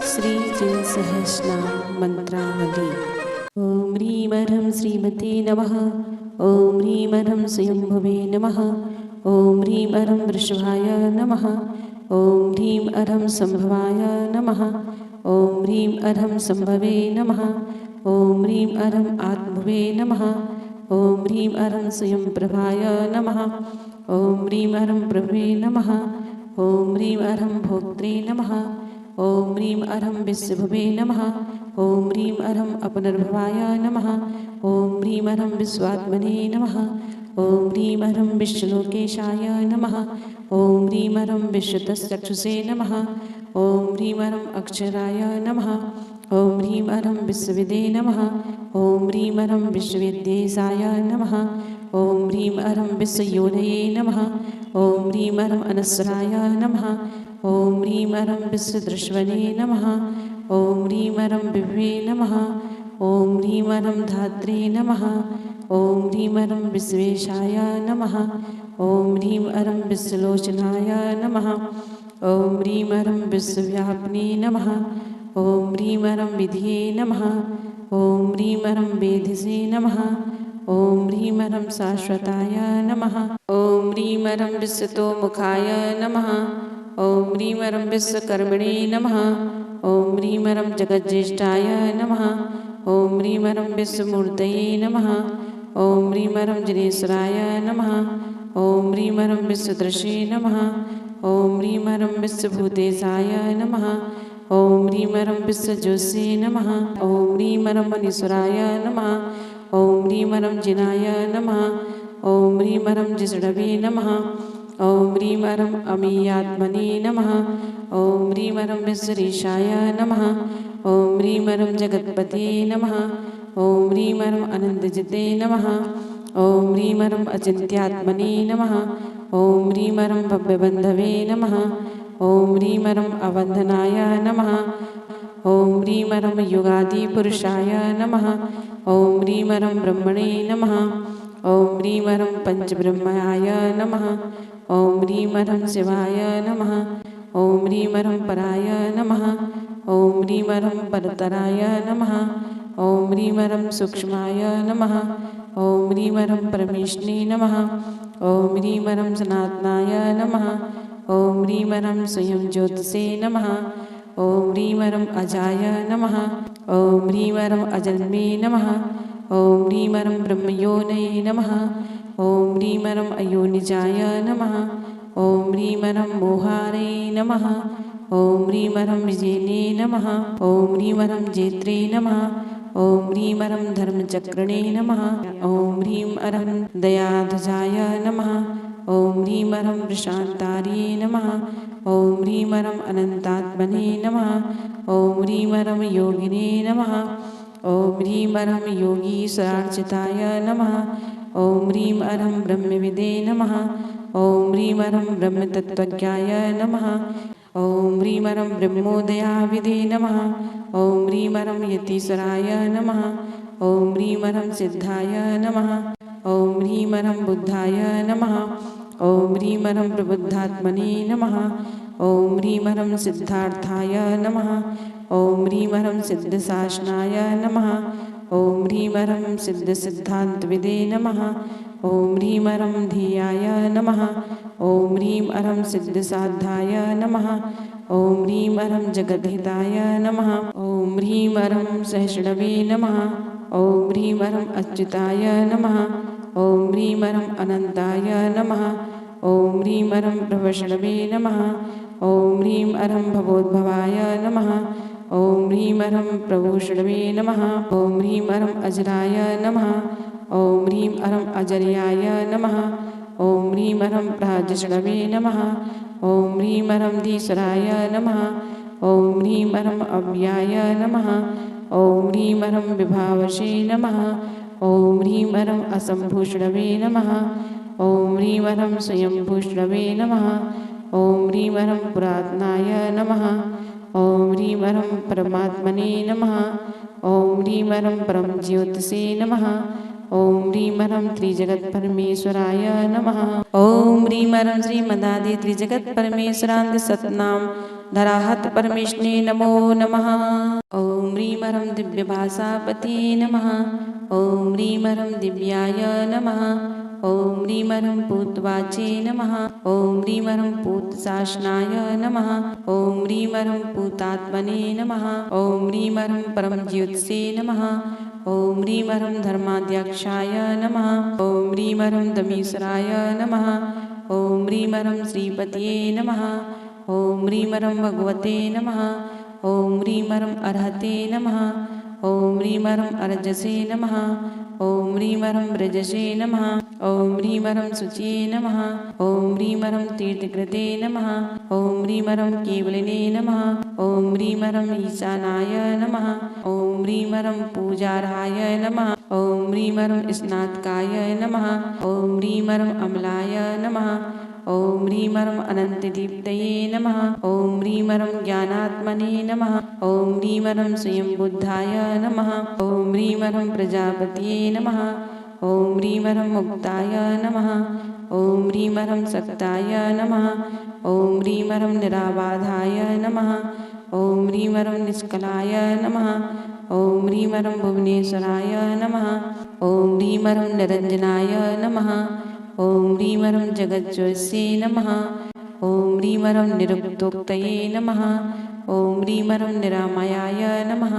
श्री जय सहस्रनाम मंत्रावली। ओम ह्रीं ह्रं श्रीमते नमः। ओम ह्रीं ह्रं स्वयंभुवे नमः। ओम ह्रीं ह्रं वृषभाय नमः। ओम ह्रीं ह्रं संभवाय नमः। ओम ह्रीं ह्रं संभवे नमः। ओम ह्रीं ह्रं आत्मभुवे नमः। ओम ह्रीं ह्रं स्वयंप्रभाय नमः। ओम ह्रीं ह्रं प्रभवे नमः। ओम ह्रीं ह्रं भोक्त्रे नमः। ओम ह्रीं ह्रं विश्वभुवे नमः। ओम ह्रीं ह्रं अपनर्भवाय नमः। ओम ह्रीं ह्रं विश्वात्मने नमः। ओम ह्रीं ह्रं विश्वलोकेशाय नमः। ओम ह्रीं ह्रं विश्वतश्चक्षुषे नमः। ओम ह्रीं ह्रं अक्षराय नमः। ओम ह्रीं ह्रं विश्वविदे नमः। ओम ह्रीं ह्रं विश्वविद्येशाय नमः। ओम ह्रीं ह्रं विश्वयोनये नमः। ओम ह्रीं ह्रं अनस्वराय नमः। ओम ह्रीं ह्रं विश्वदृश्वने नमः। ओम ह्रीं ह्रं विभवे नमः। ओम ह्रीं ह्रं धात्रे नमः। ओम ह्रीं ह्रं विश्वेशाय नमः। ओम ह्रीं ह्रं विश्वलोचनाय नमः। ओम ह्रीं ह्रं विश्वव्यापिने नमः। ओम ह्रीं ह्रं विधिये नमः। ओम ह्रीं ह्रं वेदिसे नमः। ओम ह्रीं ह्रं शाश्वताय नमः। ओम ह्रीं ह्रं विश्वतोमुखाय नमः। ओम ह्रीं ह्रं विश्वकर्मणे नमः। ओम ह्रीं ह्रं जगज्जेष्ठाय नमः। ओम ह्रीं ह्रं विश्वमूर्तये नमः। ओम ह्रीं ह्रं जिनेश्वराय नमः। ओम ह्रीं ह्रं विश्वदृशे नमः। ओम ह्रीं ह्रं विश्वभूतेशाय नमः। ओम ह्रीं ह्रं विश्वज्योत्से नमः। ओम ह्रीं ह्रं मनीश्वराय नमः। ओम ह्रीं ह्रं जिनाय नमः। ओम ह्रीं ह्रं जिष्णवे नमः। ओम ह्रीं ह्रं अमीयात्मने नमः। ओम ह्रीं ह्रं विश्वरीशाय नमः। ओम ह्रीं ह्रं जगत्पते नमः। ओम ह्रीं ह्रं अनन्तजिते नमः। ओम ह्रीं ह्रं अचिन्त्यात्मने नमः। ओम ह्रीं ह्रं भव्यबन्धवे नमः। ओम ह्रीं ह्रं अवन्धनाय नमः। ओम ह्रीं ह्रं युगादिपुरुषाय नमः। ओम ह्रीं ह्रं ब्रह्मणे नमः। ओम ह्रीं ह्रं पंचब्रह्माय नमः। ओम ह्रीं ह्रं शिवाय नमः। ओम ह्रीं ह्रं पराय नमः। ओम ह्रीं ह्रं परतराय नमः। ओम ह्रीं ह्रं सूक्ष्माय नमः। ओम ह्रीं ह्रं परमेष्णे नमः। ओम ह्रीं ह्रं सनातनाय नमः। ओम ह्रीं ह्रं स्वयं ज्योतिषे नमः। ओम ह्रीं ह्रं अजाय नमः। ओम ह्रीं ह्रं अजन्मे नमः। ओम ह्रीं ह्रं ब्रह्मयोनये नमः। ओम ह्रीं ह्रं अयोनिजाय नमः। ओम ह्रीं ह्रं मोहारे नमः। ओम ह्रीं ह्रं विजेने नमः। ओम ह्रीं ह्रं जेत्रे नमः। ओम ह्रीं ह्रं धर्मचक्रणे नमः। ओम ह्रीं ह्रं दयाध्वजाय नमः। ओम ह्रीं ह्रं प्रशान्तार्ये नमः। ओम ह्रीं ह्रं अनन्तात्मने नमः। ओम ह्रीं ह्रं योगिने नमः। ओम ह्रीं ह्रं योगीश्वरार्चिताय नमः। ओम ह्रीं ह्रं ब्रह्मविदे नमः। ओम ह्रीं ह्रं ब्रह्मतत्त्वज्ञाय नमः। ओम ह्रीं ह्रं ब्रह्मोदयाविदे नमः। ओम ह्रीं ह्रं यतीश्वराय नमः। ओम ह्रीं ह्रं सिद्धाय नमः। ओम ह्रीं ह्रं बुद्धाय नमः। ओम ह्रीं ह्रं प्रबुद्धात्मने नमः। ओम ह्रीं ह्रं सिद्धार्थाय नमः। ओम ह्रीं ह्रं सिद्धशासनाय नमः। ओम ह्रीं ह्रं सिद्धसिद्धान्तविदे नमः। ओम ह्रीं ह्रं ध्येयाय नमः। ओम ह्रीं ह्रं सिद्धसाध्याय नमः। ओम ह्रीं ह्रं जगद्धिताय नमः। ओम ह्रीं ह्रं सहिष्णवे नमः। ओम ह्रीं ह्रं अच्युताय नमः। ओम ह्रीं ह्रं अनन्ताय नमः। ओम ह्रीं ह्रं प्रभवष्णवे नमः। ओम ह्रीं ह्रं भवोद्भवाय नमः। ओम ह्रीं ह्रं प्रभूषणवे नमः। ओम ह्रीं ह्रं अजराय नमः। ओम ह्रीं ह्रं अजर्याय नमः। ओम ह्रीं ह्रं प्राजष्णवे नमः। ओम ह्रीं ह्रं धीश्वराय नमः। ओम ह्रीं ह्रं अव्याय नमः। ओम ह्रीं ह्रं विभावशे नमः। ओम ह्रीं ह्रं असम्भूष्णवे नमः। ओम ह्रीं ह्रं स्वयंभूष्णवे नमः। ओम ह्रीं ह्रं पुरातनाय नमः। ओम ह्रीं ह्रं परमात्मने नमः। ओम ह्रीं ह्रं परम ज्योतिषे नमः। ओम ह्रीं ह्रं त्रिजगत्परमेश्वराय नमः। ओम ह्रीं ह्रं श्रीमदादि त्रिजगत्परमेश्वरानंद सतनाम धराहत परमेष्णे नमो नमः। ॐ ह्रीं ह्रं दिव्यभासापते नमः। ॐ ह्रीं ह्रं दिव्याय नमः। ॐ ह्रीं ह्रं पूतवाचे नमः। ॐ ह्रीं ह्रं पूतशासनाय नमः। ॐ ह्रीं ह्रं पूतात्मने नमः। ॐ ह्रीं ह्रं परमज्योत्से नमः। ॐ ह्रीं ह्रं धर्माध्यक्षाय नमः। ॐ ह्रीं ह्रं दमीश्वराय नमः। ॐ ह्रीं ह्रं श्रीपतये नमः। ॐ ह्रीं ह्रं भगवते नमः। ॐ ह्रीं ह्रं अर्हते नमः। ॐ ह्रीं ह्रं अर्जसे नमः। ॐ ह्रीं ह्रं व्रजसे नमः। ॐ ह्रीं ह्रं शुचिये नमः। ॐ ह्रीं ह्रं तीर्थकृते नमः। ॐ ह्रीं ह्रं केवलिने नमः। ॐ ह्रीं ह्रं ईशानाय नमः। ॐ ह्रीं ह्रं पूजार्हाय नमः। ॐ ह्रीं ह्रं स्नातकाय नमः। ॐ ह्रीं ह्रं अमलाय नमः। ॐ ह्रीं ह्रं अनन्तदीप्तये नमः। ॐ ह्रीं ह्रं ज्ञानात्मने नमः। ॐ ह्रीं ह्रं स्वयंबुद्धाय नमः। ॐ ह्रीं ह्रं प्रजापतये नमः। ॐ ह्रीं ह्रं मुक्ताय नमः। ॐ ह्रीं ह्रं सक्ताय नमः। ॐ ह्रीं ह्रं निराबाधाय नमः। ॐ ह्रीं ह्रं निष्कलाय नमः। ॐ ह्रीं ह्रं भुवनेश्वराय नमः। ॐ ह्रीं ह्रं निरञ्जनाय नमः। ॐ ह्रीं ह्रं जगज्योत्स्ये नमः। ॐ ह्रीं ह्रं निरुक्तोक्तये नमः। ॐ ह्रीं ह्रं निरामयाय नमः।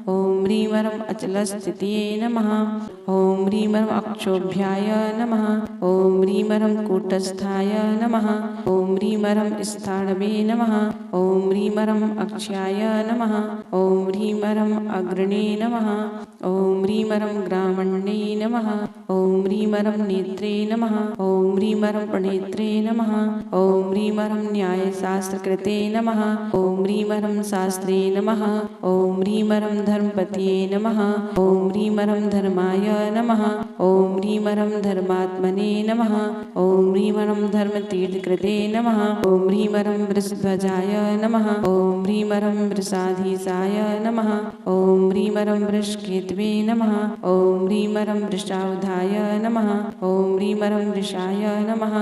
ॐ ह्रीं ह्रं अचलस्थितये नमः। ॐ ह्रीं ह्रं अक्षोभ्याय नमः। ॐ ह्रीं ह्रं कूटस्थाय नमः। ॐ ह्रीं ह्रं स्थाणवे नमः। ॐ ह्रीं ह्रं अक्षयाय नमः। ॐ ह्रीं ह्रं अग्रणे नमः। ॐ ह्रीं ह्रं ग्रामण्ये नमः। ॐ ह्रीं ह्रं नेत्रे नमः। ॐ ह्रीं ह्रं प्रणेत्रे नमः। ॐ ह्रीं ह्रं न्यायशास्त्रकृते नमः। ॐ ह्रीं ह्रं शास्त्रे नमः। ॐ ह्रीं ह्रं धर्मपतये नमः। ॐ ह्रीं ह्रं धर्माय नमः। ॐ ह्रीं ह्रं धर्मात्मने नमः। ॐ ह्रीं ह्रं धर्मतीर्थकृते नमः। ॐ ह्रीं ह्रं वृषध्वजाय नमः। ॐ ह्रीं ह्रं वृषाधीशाय नमः। ॐ ह्रीं ह्रं वृषकेतवे नमः। ॐ ह्रीं ह्रं वृषावधाय नमः। ॐ ह्रीं ह्रं वृषाय नमः।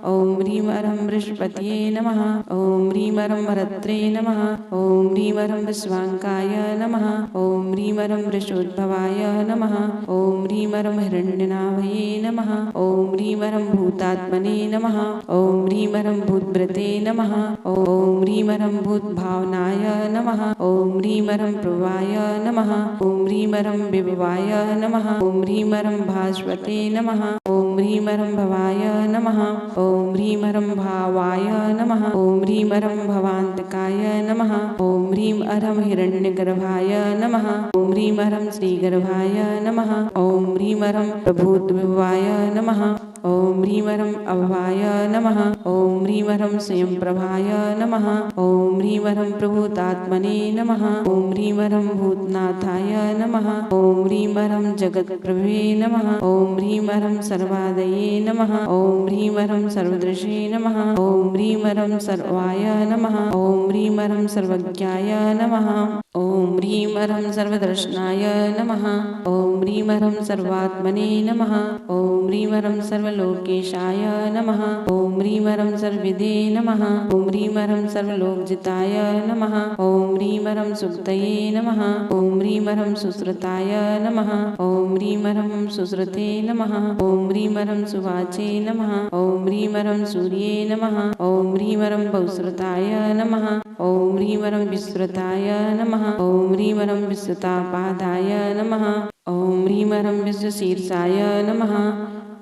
ॐ ह्रीं ह्रं वृषपतये नमः। ॐ ह्रीं ह्रं हरत्रे नमः। ॐ ह्रीं ह्रं विश्वाङ्काय नमः। ॐ ह्रीं ह्रं वृषोद्भवाय नमः। ॐ ह्रीं ह्रं हिरण्यनाभये नमः। ॐ ह्रीं ह्रं भूतात्मने नमः। ॐ ह्रीं ह्रं भूतव्रते नमः। ॐ ह्रीं ह्रं भूतभावनाय नमः। ॐ ह्रीं ह्रं प्रभवाय नमः। ॐ ह्रीं ह्रं विभवाय नमः। ॐ ह्रीं ह्रं भास्वते नमः। ॐ ह्रीं ह्रं भवाय नमः। ॐ ह्रीं ह्रं भावाय नमः। ॐ ह्रीं ह्रं भवान्तकाय नमः। ॐ ह्रीं ह्रं हिरण्यगर्भाय नमः। ॐ ह्रीं ह्रं श्रीगर्भाय नमः। ॐ ह्रीं ह्रं प्रभूतविभवाय नमः। ॐ ह्रीं ह्रं अभवाय नमः। ॐ ह्रीं ह्रं स्वयंप्रभाय नमः। ॐ ह्रीं ह्रं प्रभूतात्मने नमः। ॐ ह्रीं ह्रं भूतनाथाय नमः। ॐ ह्रीं ह्रं जगत्प्रभवे नमः। ॐ ह्रीं ह्रं सर्वादये नमः। ॐ ह्रीं ह्रं सर्वदृशे नमः। ॐ ह्रीं ह्रं सर्वाय नमः। ॐ ह्रीं ह्रं सर्वज्ञाय नमः। ॐ ह्रीं ह्रं सर्वदर्शनाय नमः। ॐ ह्रीं ह्रं सर्वात्मने नमः। ॐ ह्रीं ह्रं सर्वलोकेशाय नमः। ॐ ह्रीं ह्रं सर्वविदे नमः। ॐ ह्रीं ह्रं सर्वलोकजिताय नमः। ॐ ह्रीं ह्रं सुक्तये नमः। ॐ ह्रीं ह्रं सुश्रुताय नमः। ॐ ह्रीं ह्रं सुश्रुते नमः। ॐ ह्रीं ह्रं सुवाचे नमः। ॐ ह्रीं ह्रं सूर्ये नमः। ॐ ह्रीं ह्रं बहुश्रुताय नमः। ॐ ह्रीं ह्रं विश्रुताय नमः। ॐ ह्रीं ह्रं विश्रुतापादाय नमः। ॐ ह्रीं ह्रं विश्वशीर्षाय नमः।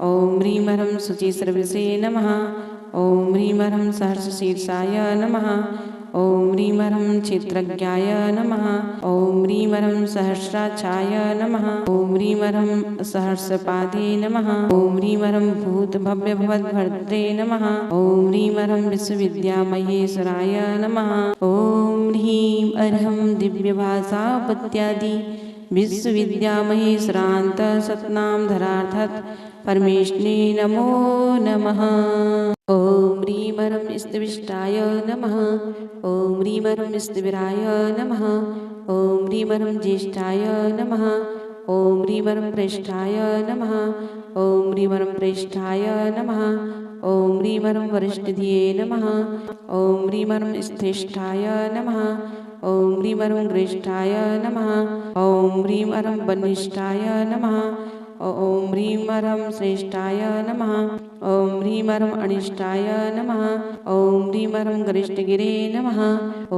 ॐ ह्रीं ह्रं शुचिसर्वसे नमः। ॐ ह्रीं ह्रं सहर्षशीर्षाय नमः। ॐ ह्रीं ह्रं क्षेत्रज्ञाय नमः। ॐ ह्रीं ह्रं सहस्राक्षाय नमः। ॐ ह्रीं ह्रं सहस्रपादे नमः। ॐ ह्रीं ह्रं भूतभव्यभवद्भर्त्रे नमः। ॐ ह्रीं ह्रं विश्वविद्यामहेश्वराय नमः। ॐ ह्रीं अर्हं दिव्यभाषापत्यादि विश्वविद्यामहेश्वरान्त सत्नाम धरार्थत परमेष्णे नमो नमः। ॐ ह्रीं ह्रं स्तविष्टाय नमः। ॐ ह्रीं ह्रं स्तविराय नमः। ॐ ह्रीं ह्रं ज्येष्ठाय नमः। ॐ ह्रीं ह्रं प्रेष्ठाय नमः। ॐ ह्रीं ह्रं प्रेष्ठाय नमः। ॐ ह्रीमरं वरिष्ठधिये नमः ॐ ह्रीमरं श्रेष्ठाय नमः ॐ ह्रीमरं ज्येष्ठाय नमः ॐ ह्रीमरं वनिष्ठाय नमः ॐ ह्रीमरं श्रेष्ठाय नमः ॐ ह्रीमरं अनिष्ठाय नमः ॐ ह्रीमरं गरिष्ठगिरे नमः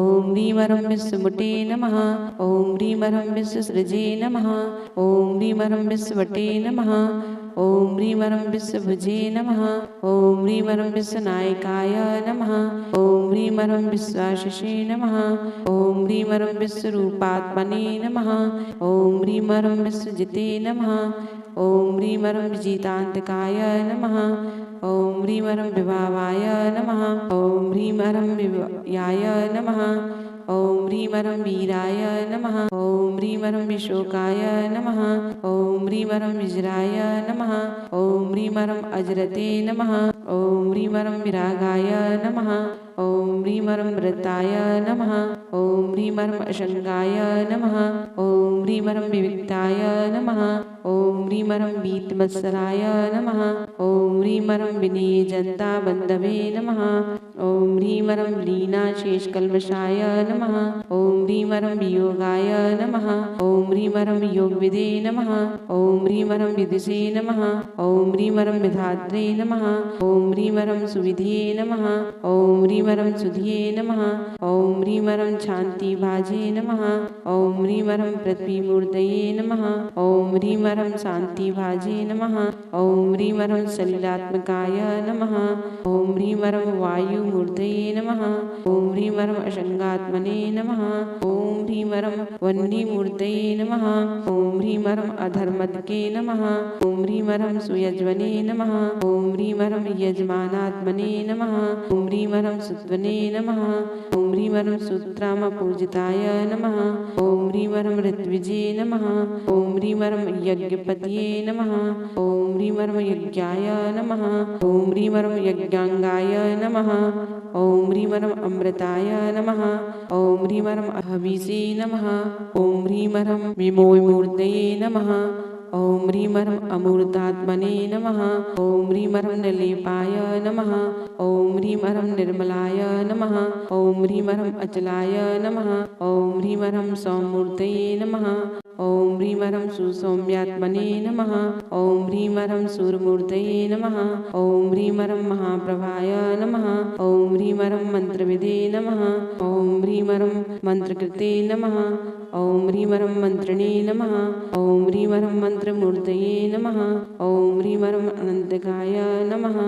ॐ ह्रीमरं विश्वमुटे नमः ॐ ह्रीमरं विश्वसृजे नमः ॐ ह्रीमरं विश्ववटे नमः ॐ ह्रीमरं विश्वभुजे नमः ॐ ह्रीमरं विश्वनायकाय नमः ॐ ह्रीमरं विश्वाशिषे नमः ॐ ह्रीमरं विश्वरूपात्मने नमः ॐ ह्रीमरं विश्वजिते नमः ॐ ह्रीमरं विजितान्तकाय नमः ॐ ह्रीमरं विभावाय नमः ॐ ह्रीमरं विभयाय नमः ॐ ह्रीमरं वीराय नमः ॐ ह्रीमरं विशोकाय नमः ॐ ह्रीमरं विजराय नमः ॐ ह्रीमरं अजरते नमः ॐ ह्रीमरं विरागाय नमः ॐ ह्रीमरं वृताय नमः ॐ ह्रीमरं अशङ्गाय नमः ॐ ह्रीमरं विविक्ताय नमः ॐ ह्रीमरं वीतवत्सराय नमः ॐ ह्रीमरं विनीयजन्ताबन्धवे नमः ॐ ह्रीमरं लीनाशेषकल्मषाय नमः ॐ ह्रीमरं वियोगाय नमः ॐ ह्रीमरं योगविदे नमः ॐ ह्रीमरं विदुषे नमः ॐ ह्रीमरं विधात्रे नमः ॐ ह्रीमरं सुविधिये नमः ॐ ह्रीमरं सुधिये नमः ॐ ह्रीमरं शान्तिभाजे नमः ॐ ह्रीमरं पृथ्वीमूर्तये नमः ॐ ह्रीमरं शान्तिभाजे नमः ॐ ह्रीमरं सलिलात्मकाय नमः ॐ ह्रीमरं वायुमूर्तये नमः ॐ ह्रीमरं अशङ्गात्मने नमः ॐ ह्रीमरं वह्निमूर्तये नमः ॐ ह्रीमरं अधर्मद्के नमः ॐ ह्रीमरं सुयज्वने नमः ॐ ह्रीमरं यजमानात्मने नमः ॐ ह्रीमरं सुत्वने नमः ॐ ह्रीमरं सूत्रामपूजिताय नमः ॐ ह्रीमरं ऋत्विजे नमः ॐ ह्रीमरं यज्ञपतये नमः ॐ ह्रीमरं यज्ञाय नमः ॐ ह्रीमरं यज्ञाङ्गाय नमः ॐ ह्रीमरं अमृताय नमः ॐ ह्रीमरं हविषे नमः ॐ ह्रीमरं विमोहिमूर्तये नमः ॐ ह्रीमरं अमूर्तात्मने नमः ॐ ह्रीमरं निर्लेपाय नमः ॐ ह्रीमरं निर्मलाय नमः ॐ ह्रीमरं अचलाय नमः ॐ ह्रीमरं सौमूर्तये नमः ॐ ह्रीमरं सुसौम्यात्मने नमः ॐ ह्रीमरं सूरमूर्तये नमः ॐ ह्रीमरं महाप्रभाय नमः ॐ ह्रीमरं मन्त्रविदे नमः ॐ ह्रीमरं मन्त्रकृते नमः ॐ ह्रीमरं मन्त्रिणे नमः ॐ ह्रीमरं मन्त्रमूर्तये नमः ॐ ह्रीमरं अनन्तकाय नमः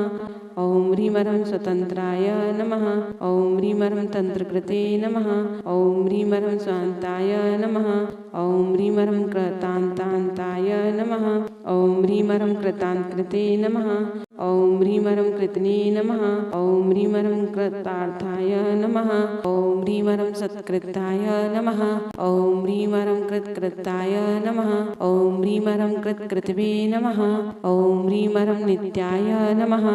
ॐ ह्रीमरं स्वतन्त्राय नमः ॐ ह्रीमरं तन्त्रकृते नमः ॐ ह्रीमरं स्वान्ताय नमः ॐ ह्रीमरं कृतान्तान्ताय नमः ॐ ह्रीमरं कृतान्तकृते नमः ॐ ह्रीमरं कृतने नमः ॐ ह्रीमरं कृतार्थाय नमः ॐ ह्रीमरं सत्कृताय नमः ॐ ह्रीमरं कृत्कृताय नमः ॐ ह्रीमरं कृत्कृतवे नमः ॐ ह्रीमरं नित्याय नमः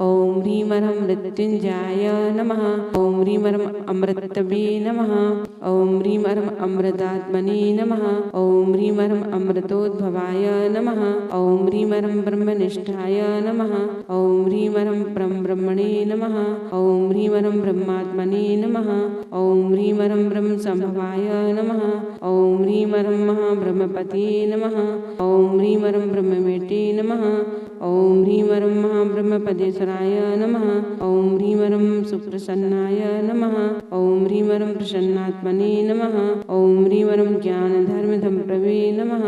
ॐ ह्रीमरं मृत्युञ्जयाय नमः ॐ ह्रीमरं अमृतवे नमः ॐ ह्रीमरं अमृतात्मने नमः ॐ ह्रीमरं अमृतोद्भवाय नमः ॐ ह्रीमरं ब्रह्मनिष्ठाय नमः ॐ ह्रीमरं ब्रह्मणे नमः ॐ ह्रीमरं ब्रह्मात्मने नमः ॐ ह्रीमरं ब्रह्मसम्भवाय नमः ॐ ह्रीमरं महाब्रह्मपते नमः ॐ ह्रीमरं ब्रह्ममेटे नमः ॐ ह्रीमरं महाब्रह्मपदेश्वराय नमः ॐ ह्रीमरं सुप्रसन्नाय नमः ॐ ह्रीमरं प्रसन्नात्मने नमः ॐ ह्रीमरं ज्ञानधर्मसम्प्रभवे नमः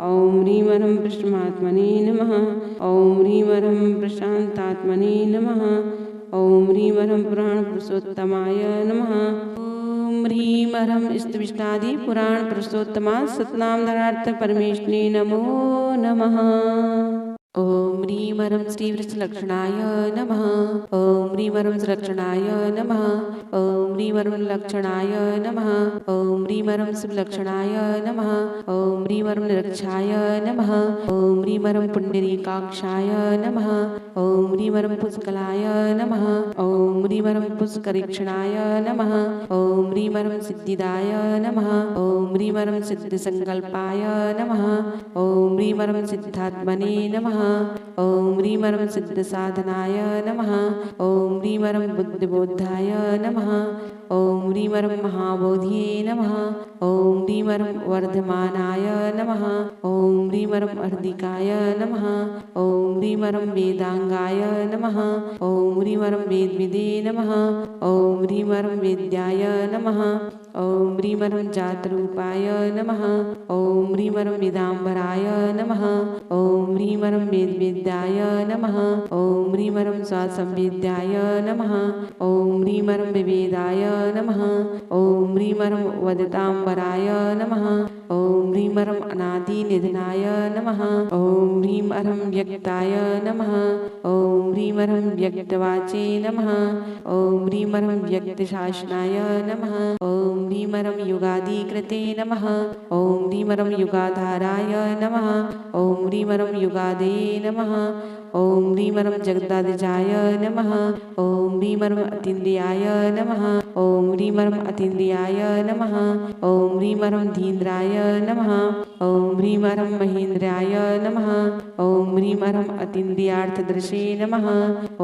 ॐ ह्रीमरं प्रशमात्मने नमः ॐ ह्रीमरं प्रशान्तात्मने नमः ॐ ह्रीमरं पुराणपुरुषोत्तमाय नमः ॐ ह्रीमरं स्तविष्टादि पुराणपुरुषोत्तमा सतनामधनार्थ परमेष्णे नमो नमः ॐ ह्रीमरं श्रीवृषलक्षणाय नमः ॐ ह्रीमरं सुलक्षणाय नमः ॐ ह्रीमरं लक्षणाय नमः ॐ ह्रीमरं शुभलक्षणाय नमः ॐ ह्रीमरं निरक्षाय नमः ॐ ह्रीमरं पुण्डरीकाक्षाय नमः ॐ ह्रीमरं पुष्कलाय नमः ॐ ह्रीमरं पुष्करीक्षणाय नमः ॐ ह्रीमरं सिद्धिदाय नमः ॐ ह्रीमरं सिद्धिसङ्कल्पाय नमः ॐ ह्रीमरं सिद्धात्मने नमः ॐ ह्रीमरं सिद्धसाधनाय नमः ॐ ह्रीमरं बुद्धिबोधाय नमः ॐ ह्रीमरं महाबोधिये नमः ॐ ह्रीमरं वर्धमानाय नमः ॐ ह्रीमरं अर्धिकाय नमः ॐ ह्रीमरं वेदाङ्गाय नमः ॐ ह्रीमरं वेदविदे नमः ॐ ह्रीमरं वेद्याय नमः ॐ ह्रीमरं जातरूपाय नमः ॐ ह्रीमरं वेदाम्बराय नमः ॐ ह्रीमरं वेदवेद्याय नमः ॐ ह्रीमरं स्वासंवेद्याय नमः ॐ ह्रीमरं विवेदाय नमः ॐ ह्रीमरं वदताम्बराय नमः ॐ ह्रीमरं अनादिनिधनाय नमः ॐ ह्रीमरं व्यक्ताय नमः ॐ ह्रीमरं व्यक्तवाचे नमः ॐ ह्रीमरं व्यक्तशासनाय नमः ॐ ह्रीमरं युगादिकृते नमः ॐ ह्रीमरं युगाधाराय नमः ॐ ह्रीमरं युगादये नमः ॐ ह्रीमरं जगदादिजाय नमः ॐ ह्रीमरं अतीन्द्रियाय नमः ॐ ह्रीमरं अतीन्द्रियाय नमः ॐ ह्रीमरं धीन्द्राय नमः ॐ ह्रीमरं महेन्द्राय नमः ॐ ह्रीमरं अतीन्द्रियार्थदृशे नमः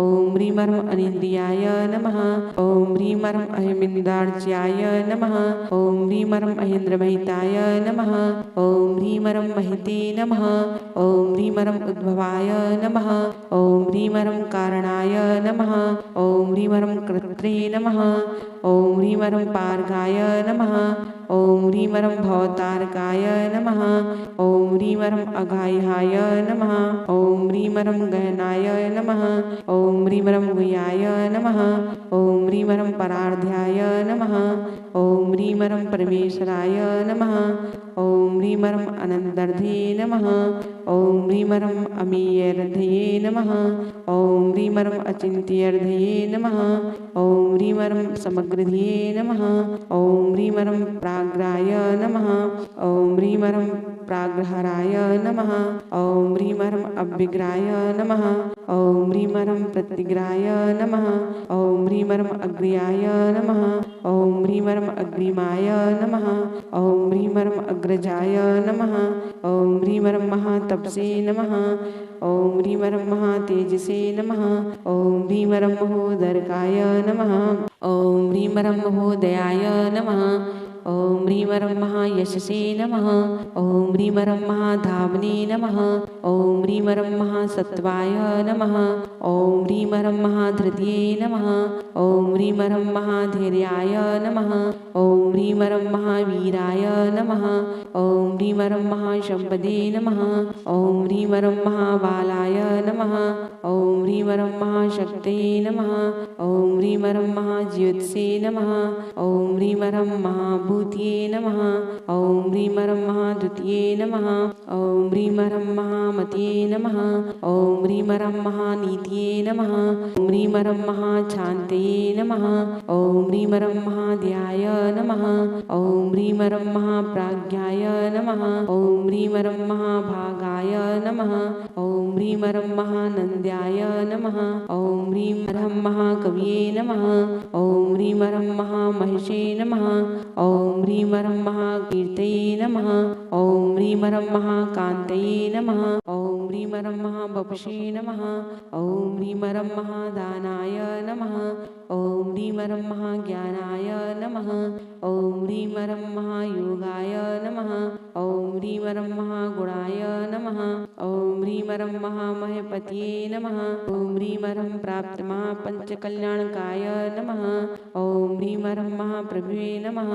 ॐ ह्रीमरं अनीन्द्रियाय नमः ॐ ह्रीमरं अहिमिन्द्रार्च्याय नमः ॐ ह्रीमरं महेन्द्रमहिताय नमः ॐ ह्रीमरं महिते नमः ॐ ह्रीमरं उद्भवाय नमः ॐ ह्रीमरं कारणाय नमः ॐ ह्रीमरं कर्त्रे नमः ॐ ह्रीमरं पार्गाय नमः ॐ ह्रीमरं भवतारकाय नमः ॐ ह्रीमरं अघाह्याय नमः ॐ ह्रीमरं गहनाय नमः ॐ ह्रीमरं गुह्याय नमः ॐ ह्रीमरं परार्ध्याय नमः ॐ ह्रीमरं परमेश्वराय नमः ॐ ह्रीमरं अनन्तर्धे नमः ॐ ह्रीमरं अमीयर्धये नमः ॐ ह्रीमरं अचिन्त्यर्धये नमः ॐ ह्रीमरं समग्रधिये नमः ॐ ह्रीमरं प्राग्राय नमः ॐ ह्रीमरं प्राग्रहराय नमः ॐ ह्रीमरं अभिग्राय नमः ॐ ह्रीमरं प्रतिग्राय नमः ॐ ह्रीमरं अग्र्याय नमः ॐ ह्रीमरं अग्रिमाय नमः ॐ ह्रीमरं अग्रजाय नमः ॐ ह्रीमरं महातपसे नमः ॐ ह्रीमरं महातेजसे नमः ॐ ह्रीमरं महोदरकाय नमः ॐ ह्रीमरं महोदयाय नमः ॐ ह्रीमरं महायशसे नमः ॐ ह्रीमरं महाधावने नमः ॐ ह्रीमरं महासत्त्वाय नमः ॐ ह्रीमरं महाधृत्ये नमः ॐ ह्रीमरं महाधैर्याय नमः ॐ ह्रीमरं महावीराय नमः ॐ ह्रीमरं महाशम्पदे नमः ॐ ह्रीमरं महाबालाय नमः ॐ ह्रीमरं महाशक्तये नमः ॐ ह्रीमरं महाज्योत्से नमः ॐ ह्रीमरं महाभूतये नमः ॐ ह्रीमरं महाद्वितीये नमः ॐ ह्रीमरं महामतये नमः ॐ ह्रीमरं महानीतये नमः ॐ ह्रीमरं महाशान्तये नमः ॐ ह्रीमरं महाध्याय नमः ॐ ह्रीमरं महाप्राज्ञाय नमः ॐ ह्रीमरं महाभागाय नमः ॐ ह्रीमरं महानन्द्याय नमः ॐ ह्रीमरं महाकवये नमः ॐ ह्रीमरं महामहिषे नमः ॐ ह्रीमरं महाकीर्तये नमः ॐ ह्रीमरं महाकान्तये नमः ॐ ह्रीमरं महाबपुषे नमः ॐ ह्रीमरं महादानाय नमः ॐ ह्रीमरं महाज्ञानाय नमः ॐ ह्रीमरं महायोगाय नमः ॐ ह्रीमरं महागुणाय नमः ॐ ह्रीमरं महामहपतये नमः ॐ ह्रीमरं प्राप्तमहापञ्चकल्याणकाय नमः ॐ ह्रीमरं महाप्रभुवे नमः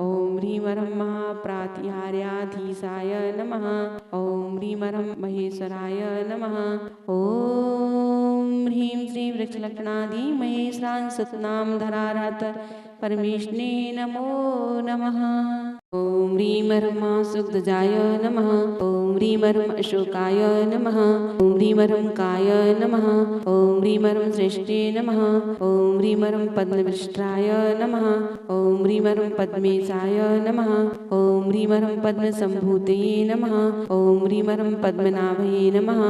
ॐ ह्रीमरं महाप्रातिहार्याधीशाय नमः ॐ ह्रीमरं महेश्वराय नमः ॐ ह्रीं श्री वृक्षलक्षणाधि महेश्वरान् सतनाम धरारहत परमेष्णे नमो नमः ॐ ह्रीमरं महासुखदजाय नमः ॐ ह्रीमरं अशोकाय नमः ॐ ह्रीमरं काय नमः ॐ ह्रीमरं श्रेष्ठे नमः ॐ ह्रीमरं पद्मविष्टाय नमः ॐ ह्रीमरं पद्मेशाय नमः ॐ ॐ ह्रीमरं पद्मसम्भूतये नमः ॐ ह्रीमरं पद्मनाभये नमः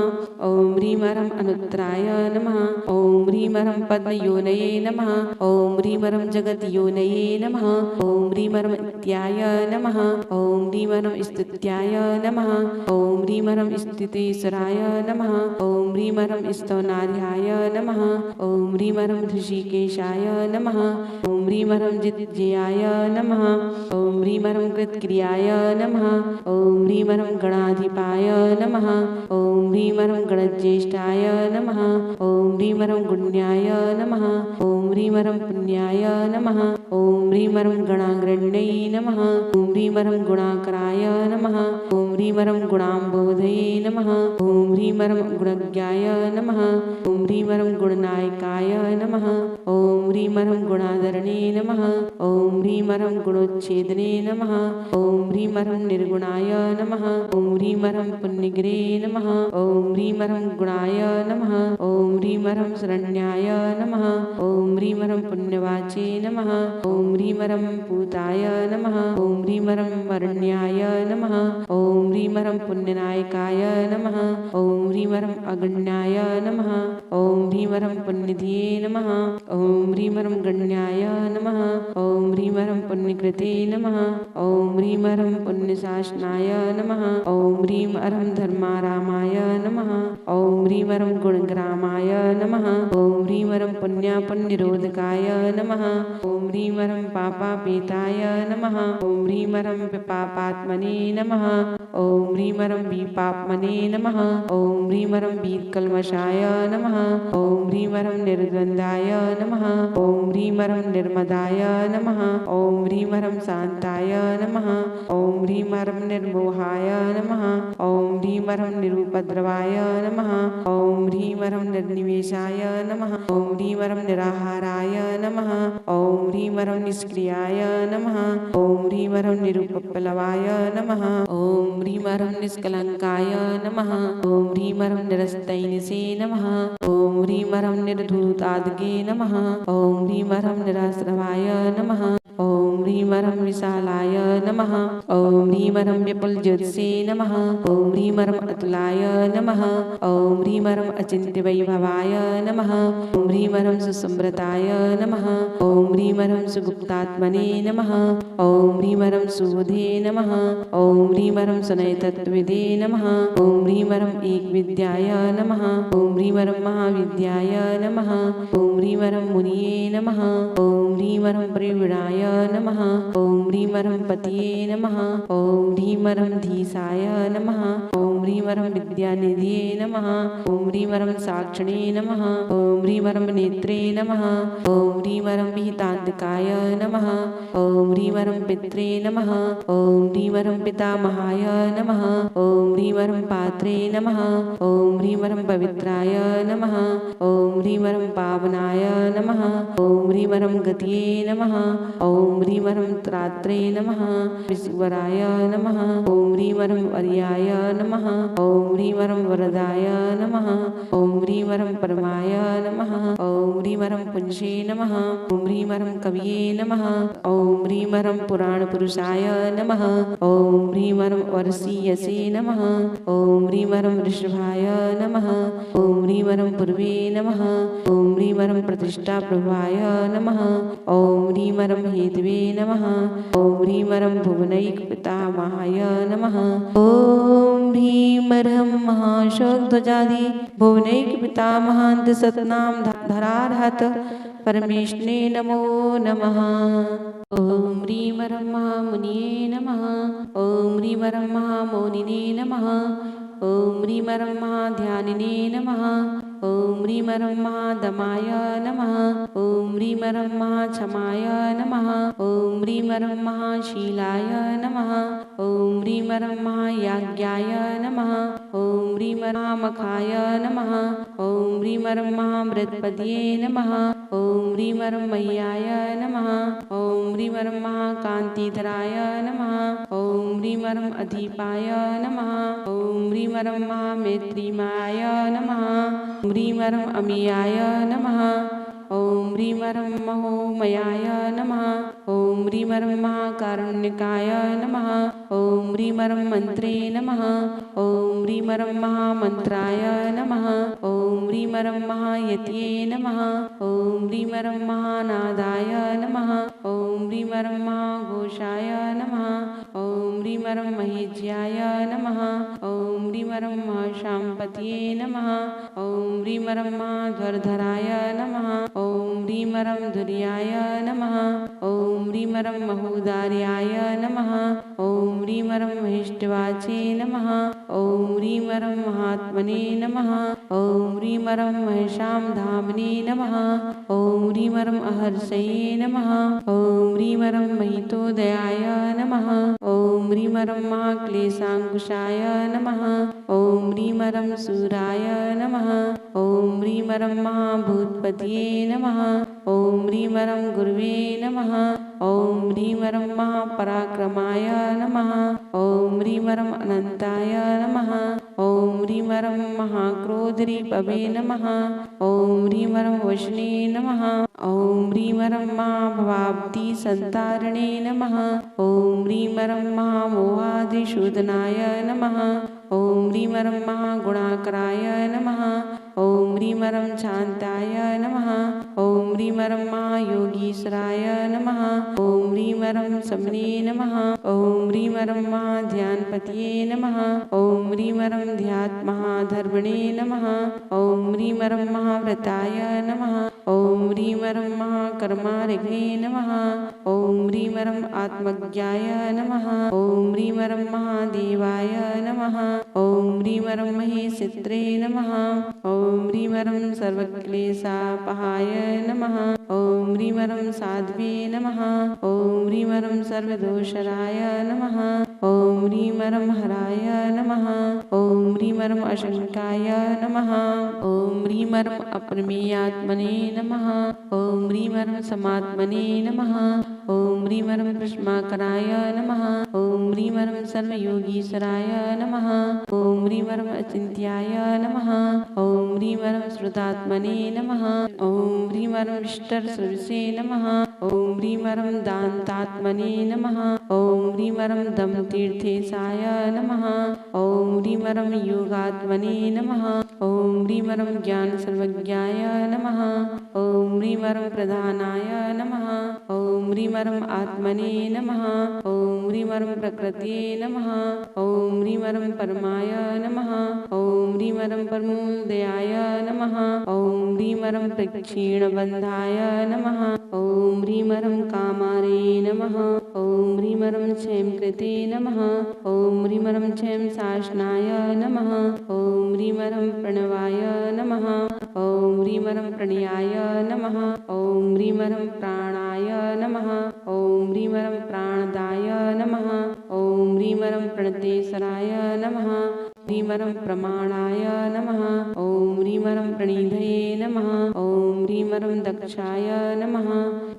ॐ ह्रीमरं अनुत्तराय नमः ॐ ह्रीमरं पद्मयोनये नमः ॐ ह्रीमरं जगद्योनये नमः ॐ ह्रीमरं इत्याय नमः ॐ ह्रीमरं स्तुत्याय नमः ॐ ह्रीमरं स्थितेश्वराय नमः ॐ ह्रीमरं स्तवनार्याय नमः ॐ ह्रीमरं ऋषिकेशाय नमः ॐ ह्रीमरं जित्जयाय नमः ॐ ह्रीमरं कृत्क्रियाय नमः ॐ ह्रीमरं गणाधिपाय नमः ॐ ह्रीमरं गणज्येष्ठाय नमः ॐ ह्रीमरं गुण्याय नमः ॐ ह्रीमरं पुण्याय नमः ॐ ह्रीमरं गणाग्रण्यै नमः ॐ ह्रीमरं गुणाकराय नमः ॐ ह्रीमरं गुणाम्बोधये नमः ॐ ह्रीमरं गुणज्ञाय नमः ॐ ह्रीमरं गुणनायकाय नमः ॐ ह्रीमरं गुणाधरणे नमः ॐ ह्रीमरं गुणोच्छेदने नमः ॐ ह्रीमरं निर्गुणाय नमः ॐ ह्रीमरं पुण्यगिरे नमः ॐ ह्रीमरं गुणाय नमः ॐ ह्रीमरं शरण्याय नमः ॐ ह्रीमरं पुण्यवाचे नमः ॐ ह्रीमरं पूताय नमः ॐ ह्रीमरं वरण्याय नमः ॐ ह्रीमरं पुण्यनायकाय नमः ॐ ह्रीमरं अगण्याय नमः ॐ ह्रीमरं पुण्यधिये नमः ॐ ह्रीमरं गण्याय नमः ॐ ह्रीमरं पुण्यकृते नमः ॐ ह्रीमरं पुण्यशासनाय नमः ॐ ह्रीमरं धर्मारामाय नमः ॐ ह्रीमरं गुणग्रामाय नमः ॐ ह्रीमरं पुण्यनिरोधकाय नमः ॐ ह्रीमरं पापापेताय नमः ॐ ह्रीमरं पापात्मने नमः ॐ ह्रीमरं विपाप्मने नमः ॐ ह्रीमरं वीरकल्मषाय नमः ॐ ह्रीमरं निर्द्वन्द्वाय नमः ॐ ह्रीमरं निर्मदाय नमः ॐ ह्रीमरं शान्ताय नमः ॐ ह्रीमरं निर्मोहाय नमः ॐ ह्रीमरं निरुपद्रवाय नमः ॐ ह्रीमरं निर्निवेशाय नमः ॐ ह्रीमरं निराहाराय नमः ॐ ह्रीमरं निष्क्रियाय नमः ॐ ह्रीमरं निरुपप्लवाय नमः ॐ ह्रीमरं निष्कलङ्काय नमः ॐ ह्रीमरं निरस्तैनिसे नमः ॐ ह्रीमरं निर्धूताद्गे नमः ॐ ह्रीमरं निराश्रवाय नमः ॐ ह्रीमरं विशालाय नमः ॐ ह्रीमरं विपुलज्योत्से नमः ॐ ह्रीमरं अतुलाय नमः ॐ ह्रीमरं अचिन्त्यवैभवाय नमः ॐ ह्रीमरं सुसम्भृताय नमः ॐ ह्रीमरं सुगुप्तात्मने नमः ॐ ह्रीमरं सुबुधे नमः ॐ ह्रीमरं सुनयतत्त्वविदे नमः ॐ ह्रीमरं एकविद्याय नमः ॐ ह्रीमरं महाविद्याय नमः ॐ ह्रीमरं मुनिये नमः ॐ ह्रीमरं परिवीणाय नमः ॐ ह्रीमरं पतिये नमः ॐ ह्रीमरं धीसाय नमः ॐ ह्रीमरं विद्यानिधये नमः ॐ ह्रीमरं साक्षिणे नमः ॐ ह्रीमरं नेत्रे नमः ॐ ह्रीमरं विहितान्तकाय नमः ॐ ह्रीमरं पित्रे नमः ॐ ह्रीमरं पितामहाय नमः ॐ ह्रीमरं पात्रे नमः ॐ ह्रीमरं पवित्राय नमः ॐ ह्रीमरं पावनाय नमः ॐ ह्रीमरं गतये नमः ॐ ह्रीमरं त्रात्रे नमः विश्वराय नमः ॐ ह्रीमरं वर्याय नमः ॐ ह्रीमरं वरदाय नमः ॐ ह्रीमरं परमाय नमः ॐ ह्रीमरं पुंसे नमः ॐ ह्रीमरं कविये नमः ॐ ह्रीमरं पुराणपुरुषाय नमः ॐ ह्रीमरं वर्षीयसे नमः ॐ ह्रीमरं वृषभाय नमः ॐ ह्रीमरं पूर्वे नमः ॐ ह्रीमरं प्रतिष्ठाप्रभाय नमः ॐ ह्रीमरं हेतवे नमः ॐ ह्रीमरं भुवनैकपितामहाय नमः ॐ ह्रीमरं महाशोकध्वजादि भुवनैकपितामहान्त सतनाम धरार्हत परमेष्णे नमो नमः ॐ ह्रीमरं महामुनिये नमः ॐ ह्रीमरं महामौनिने नमः ॐ ह्रीमरं महाध्यानिने नमः ॐ ह्रीमरं महादमाय नमः ॐ ह्रीमरं महाक्षमाय नमः ॐ ह्रीमरं महाशीलाय नमः ॐ ह्रीमरं महायाज्ञाय नमः ॐ ह्रीमरं महामखाय नमः ॐ ह्रीमरं महामृत्पद्ये नमः ॐ ह्रीमरं मय्याय नमः ॐ ह्रीमरं महाकान्तिधराय नमः ॐ ह्रीमरं अधिपाय नमः ॐ ह्रीमरं महामैत्रीमाय नमः ॐ ह्रीमरं अमीयाय नमः ॐ ह्रीमरं महोमयाय नमः ॐ ह्रीमरं महाकारुण्यकाय नमः। ॐ ह्रीमरं मंत्रे नमः। ॐ ह्रीमरं महामन्त्राय नमः। ॐ ह्रीमरं महायत्ये नमः। ॐ ह्रीमरं महानादाय नमः। ॐ ह्रीमरं महाघोषाय नमः। ॐ ह्रीमरं महेज्याय नमः। ॐ ह्रीमरं महाशाम्पतये नमः। ॐ ह्रीमरं महाध्वरधराय नमः। ॐ ह्रीमरं धुर्याय नमः। ॐ ह्रीमरं महोदार्याय नमः। ॐ ह्रीमरं महेष्टवाचे नमः। ॐ ह्रीमरं महात्मने नमः। ॐ ह्रीमरं महेशां धाम्ने नमः। ॐ ह्रीमरं अहर्षये नमः। ॐ ह्रीमरं महितोदयाय नमः। ॐ ह्रीमरं महाक्लेशाङ्कुशाय नमः। ॐ ह्रीमरं सूराय नमः। ॐ ह्रीमरं महाभूतपतये नमः। ॐ ह्रीमरं गुरुवे नमः। ॐ ह्रीमरं महापराक्रमाय नमः। ॐ ह्रीमरं अनन्ताय नमः। ॐ ह्रीमरं महाक्रोधरिपवे नमः। ॐ ह्रीमरं वशने नमः। ॐ ह्रीमरं महाभवाब्धिसन्तारणे नमः। ॐ ह्रीमरं महामोहादिशोधनाय नमः। ॐ ह्रीमरं महागुणाकराय नमः। ॐ ह्रीमरं शान्ताय नमः। ॐ ह्रीमरं महायोगीश्वराय नमः। ॐ ह्रीमरं समने नमः। ॐ ह्रीमरं महाध्यानपतये नमः। ॐ ह्रीमरं ध्यात्महाधर्मणे नमः। ॐ ह्रीमरं महाव्रताय नमः। ॐ ह्रीमरं महाकर्मारिघ्ने नमः। ॐ ह्रीमरं आत्मज्ञाय नमः। ॐ ह्रीमरं महादेवाय नमः। ॐ ह्रीमरं महेशित्रे नमः। ॐ ह्रीमरं सर्वक्लेशापहाय नमः। ॐ ह्रीमरं साध्वे नमः। ॐ ह्रीमरं सर्वदोषराय नमः। ॐ ह्रीमरं हराय नमः। ॐ ह्रीमरं अशङ्काय नमः। ॐ ह्रीमरं अप्रमेयात्मने नमः। ॐ ह्रीमरं समात्मने नमः। ॐ ह्रीमरं कृष्माकराय नमः। ॐ ह्रीमरं सर्वयोगीश्वराय नमः। ॐ ह्रीमरं अचिन्त्याय नमः। ॐ ह्रीमरं श्रुतात्मने नमः। ॐ ह्रीमरं विष्टरसुरसे नमः। ॐ ह्रीमरं दान्तात्मने नमः। ॐ ह्रीमरं दमतीर्थेशाय नमः। ॐ ह्रीमरं योगात्मने नमः। ॐ ह्रीमरं ज्ञानसर्वज्ञाय नमः। ॐ ह्रीमरं प्रधानाय नमः। ॐ ह्रीमरं आत्मने नमः। ॐ ह्रीमरं प्रकृतये नमः। ॐ ह्रीमरं परमाय नमः। ॐ ह्रीमरं परमोदयाय नमः। ॐ ह्रीमरं प्रक्षीणबन्धाय नमः। ॐ ह्रीमरं कामारे नमः। ॐ ह्रीमरं क्षेमकृते नमः। ॐ ह्रीमरं क्षेमशासनाय नमः। ॐ ह्रीमरं प्रणवाय नमः। ॐ ह्रीमरं प्रणयाय नमः। ॐ ह्रीमरं प्राणाय नमः। ॐ ह्रीमरं प्राणदाय नमः। ॐ ह्रीमरं प्रणतेश्वराय नमः। ह्रीमरं प्रमाणाय नमः। ॐ ह्रीमरं प्रणिधये नमः। ॐ ह्रीमरं दक्षाय नमः।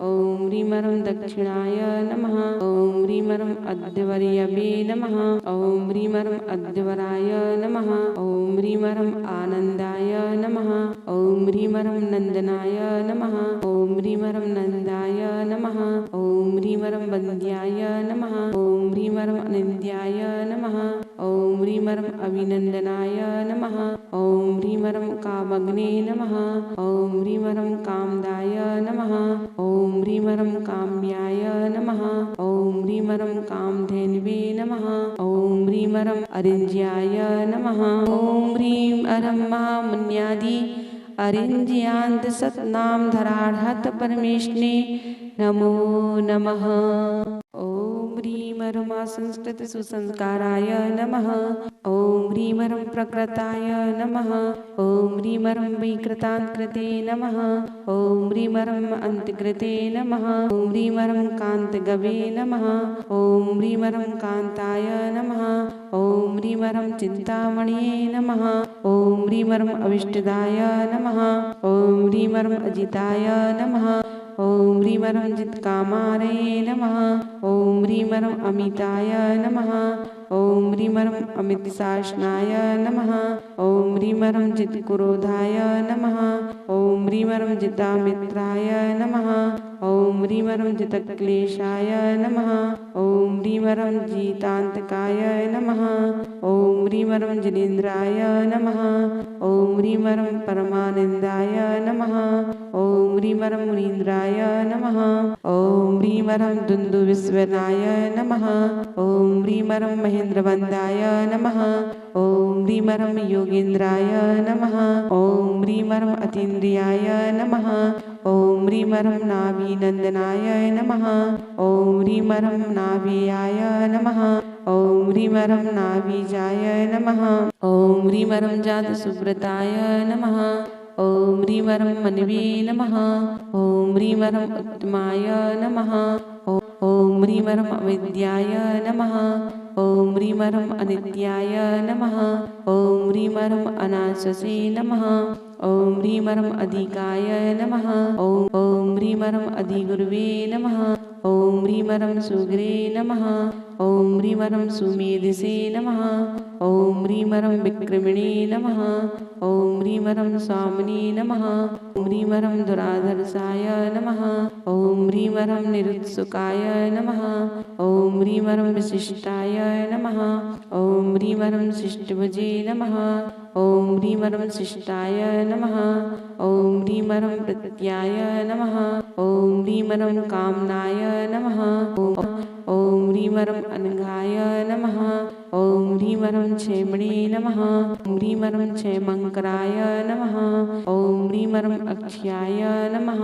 ॐ ह्रीमरं दक्षिणाय नमः। ॐ ह्रीमरं अद्यवर्यवे नमः। ॐ ह्रीमरं अद्यवराय नमः। ॐ ह्रीमरं आनन्दाय नमः। ॐ ह्रीमरं नन्दनाय नमः। ॐ ह्रीमरं नन्दाय नमः। ॐ ह्रीमरं वन्द्याय नमः। ॐ ह्रीमरं अनिन्द्याय नमः। ॐ ह्रीमरं अभिनन्दनाय नमः। ॐ ह्रीमरं कामग्ने नमः। ॐ ह्रीमरं कामदाय नमः। ॐ ह्रीमरं काम्याय नमः। ॐ ह्रीमरं कामधेनवे नमः। ॐ ह्रीमरं अरिञ्ज्याय नमः। ॐ ह्रीं अरं महामुन्यादि अरिञ्ज्यान्त सत्नामधरार्हत परमेष्णे नमो नमः। ॐ ह्रीमरं संस्कृत सुसंस्काराय नमः। ॐ ह्रीमरं प्रकृताय नमः। ॐ ह्रीमरं विकृतान्कृते नमः। ॐ ह्रीमरं अन्तिकृते नमः। ॐ ह्रीमरं कान्तगवे नमः। ॐ ह्रीमरं कान्ताय नमः। ॐ ह्रीमरं चिन्तामणये नमः। ॐ ह्रीमरं अविष्टदाय नमः। ॐ ह्रीमरं अजिताय नमः। ॐ ह्रीमरं जित्कामारे नमः। ॐ ह्रीमरं अमिताय नमः। ॐ ह्रीमरं अमितशासनाय नमः। ॐ ह्रीमरं जित्क्रोधाय नमः। ॐ ह्रीमरं जितामित्राय नमः। ॐ ह्रीमरं जितक्लेशाय नमः। ॐ ह्रीमरं जितान्तकाय नमः। ॐ ह्रीमरं जिनेन्द्राय नमः। ॐ ह्रीमरं परमानन्दाय नमः। ॐ ह्रीमरं मुनीन्द्राय नमः। ॐ ह्रीमरं दुन्दुविश्वनाय नमः। ॐ ह्रीमरं महेन्द्रवन्दाय नमः। ॐ ह्रीमरं योगेन्द्राय नमः। ॐ ह्रीमरं अतीन्द्रियाय नमः। ॐ ह्रीमरं नाभीनन्दनाय नमः। ॐ ह्रीमरं नाभीयाय नमः। ॐ ह्रीमरं नाभीजाय नमः। ॐ ह्रीमरं जातसुव्रताय नमः। ॐ ह्रीमरं मनवे नमः। ॐ ह्रीमरं उत्तमाय नमः। ॐ ह्रीमरं अविद्याय नमः। ॐ ह्रीमरं अनित्याय नमः। ॐ ह्रीमरं अनाससे नमः। ॐ ह्रीमरं अधिकाय नमः। ॐ ह्रीमरं अधिगुरुवे नमः। ॐ ह्रीमरं सुग्रे नमः। ॐ ह्रीमरं सुमेधसे नमः। ॐ ह्रीमरं विक्रमिणे नमः। ॐ ह्रीमरं स्वामिने नमः। ॐ ह्रीमरं दुराधर्षाय नमः। ॐ ह्रीमरं निरुत्सुकाय नमः। ॐ ह्रीमरं विशिष्टाय नमः। ॐ ह्रीमरं शिष्टभुजे नमः। ॐ ह्रीमरं शिष्टाय नमः। ॐ ह्रीमरं प्रत्याय नमः। ॐ ह्रीमरं कामनाय नमः। ॐ ह्रीमरं अनघाय नमः। ॐ ह्रीमरं क्षेमणे नमः। ॐ ह्रीमरं क्षेमङ्कराय नमः। ॐ ह्रीमरं अक्ष्याय नमः।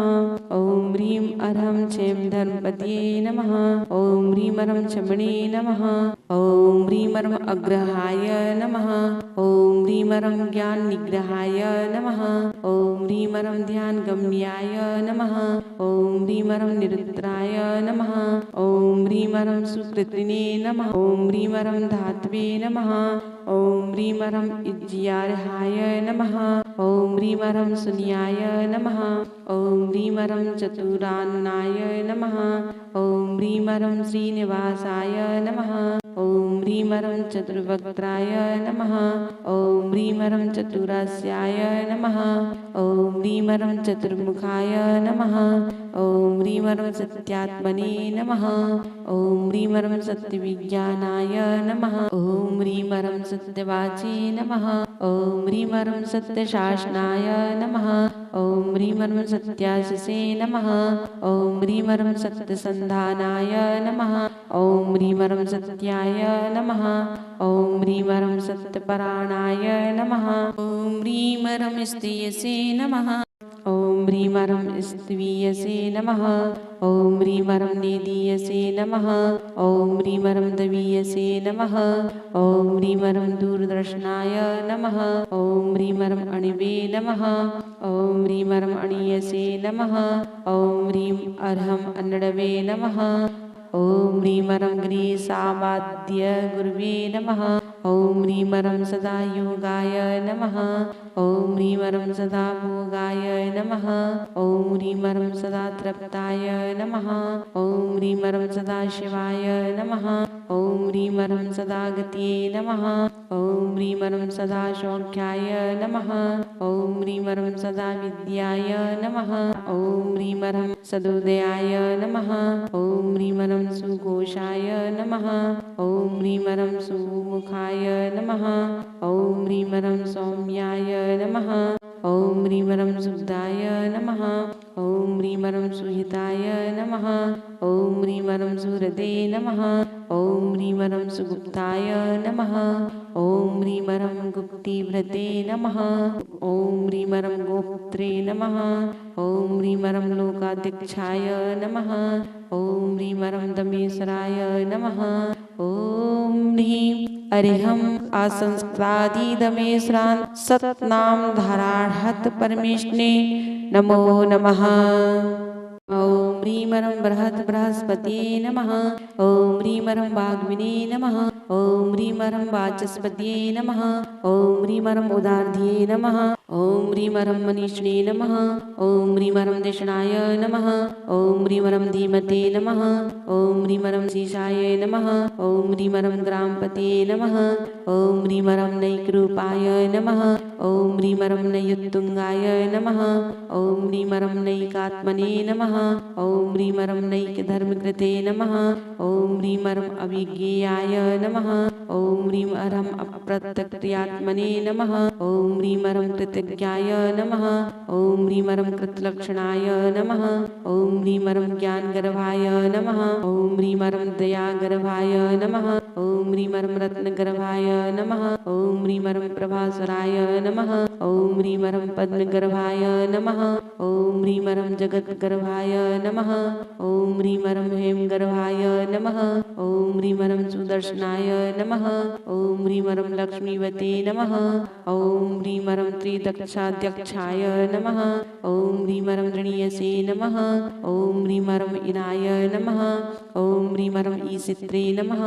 ॐ ह्रीं अर्हं क्षेमधर्मपतये नमः। ॐ ह्रीमरं क्षमणे नमः। ॐ ह्रीमरं अग्रहाय नमः। ॐ ह्रीमरं ज्ञाननिग्रहाय नमः। ॐ ह्रीमरं ध्यानगम्याय नमः। ॐ ह्रीमरं निरुद्राय नमः। ॐ ह्रीमरं सुकृतिने नमः। ॐ ह्रीमरं धात्वे नमः। ॐ ह्रीमरं इज्यार्हाय नमः। ॐ ह्रीमरं सुन्याय नमः। ॐ ह्रीमरं चतुरान्नाय नमः। ॐ ह्रीमरं श्रीनिवासाय नमः। ॐ ह्रीमरं चतुर्वक्त्राय नमः। ॐ ह्रीमरं चतुरास्याय नमः। ॐ ह्रीमरं चतुर्मुखाय नमः। ॐ ह्रीमरं सत्यात्मने नमः। ॐ ह्रीमरं सत्यविज्ञानाय नमः। ॐ ह्रीमरं सत्यवाचे नमः। ॐ ह्रीमरं सत्यशासनाय नमः। ॐ ह्रीमरं सत्याशिषे नमः। ॐ ह्रीमरं सत्यसन्धानाय नमः। ॐ ह्रीमरं सत्याय नमः। ॐ ह्रीमरं सत्यपराणाय नमः। ॐ ह्रीमरं स्तेयसे नमः। ॐ ह्रीमरं स्त्वीयसे नमः। ॐ ह्रीमरं नेदीयसे नमः। ॐ ह्रीमरं दवीयसे नमः। ॐ ह्रीमरं दूरदर्शनाय नमः। ॐ ह्रीमरं अणिवे नमः। ॐ ह्रीमरं अणीयसे नमः। ॐ ह्रीं अर्हं अन्नडवे नमः। ॐ ह्रीमरं गिरीशावाद्य गुरुवे नमः। ॐ ह्रीमरं सदा योगाय नमः। ॐ ह्रीमरं सदा भोगाय नमः। ॐ ह्रीमरं सदा तृप्ताय नमः। ॐ ह्रीमरं सदा शिवाय नमः। ॐ ह्रीमरं सदा गतये नमः। ॐ ह्रीमरं सदा सौख्याय नमः। ॐ ह्रीमरं सदा विद्याय नमः। ॐ ह्रीमरं सदोदयाय नमः। ॐ ह्रीमरं सुघोषाय नमः। ॐ ह्रीमरं सुमुखाय नमः। ॐ ह्रीमरं सौम्याय नमः। ॐ ह्रीमरं सुखदाय नमः। ॐ ह्रीमरं सुहिताय नमः। ॐ ह्रीमरं सुहृदे नमः। ॐ ह्रीमरं सुगुप्ताय नमः। ॐ ह्रीमरं गुप्तिव्रते नमः। ॐ ह्रीमरं गोप्त्रे नमः। ॐ ह्रीमरं लोकाध्यक्षाय नमः। ॐ ह्रीमरं दमेश्वराय नमः। ॐ ह्रीं अरिहं असंस्कृतादिदमेश्वरान् सत्नाम धाराहत परमेष्णे नमो नमः। ॐ ह्रीं ह्रीमरं बृहस्पतये नमः। ॐ ह्रीमरं वाग्मिने नमः। ॐ ह्रीमरं वाचस्पतये नमः। ॐ ह्रीमरं उदार्ध्यै नमः। ॐ ह्रीमरं मनीषिणे नमः। ॐ ह्रीमरं दिषणाय नमः। ॐ ह्रीमरं धीमते नमः। ॐ ह्रीमरं शीशाय नमः। ॐ ह्रीमरं ग्रामपतये नमः। ॐ ह्रीमरं नैकरूपाय नमः। ॐ ह्रीमरं नैयुत्तुङ्गाय नमः। ॐ ह्रीमरं नैकात्मने नमः। ॐ ह्रीमरं नैकधर्मकृते नमः। ॐ ह्रीमरं अविज्ञेयाय नमः। ॐ ह्रीमरं अप्रत्यक्रियात्मने नमः। ॐ ह्रीमरं कृतज्ञाय नमः। ॐ ह्रीमरं कृतलक्षणाय नमः। ॐ ह्रीमरं ज्ञानगर्भाय नमः। ॐ ह्रीमरं दयागर्भाय नमः। ॐ ह्रीमरं रत्नगर्भाय नमः। ॐ ह्रीमरं प्रभास्वराय नमः। ॐ ह्रीमरं पद्मगर्भाय नमः। ॐ ह्रीमरं जगद्गर्भाय नमः। ॐ ह्रीमरं हेमगर्भाय नमः। ॐ ह्रीमरं सुदर्शनाय नमः। ॐ ह्रीमरं लक्ष्मीवते नमः। ॐ ह्रीमरं त्रिदक्षाध्यक्षाय नमः। ॐ ह्रीमरं ऋणीयसे नमः। ॐ ह्रीमरं इनाय नमः। ॐ ह्रीमरं ईशित्रे नमः।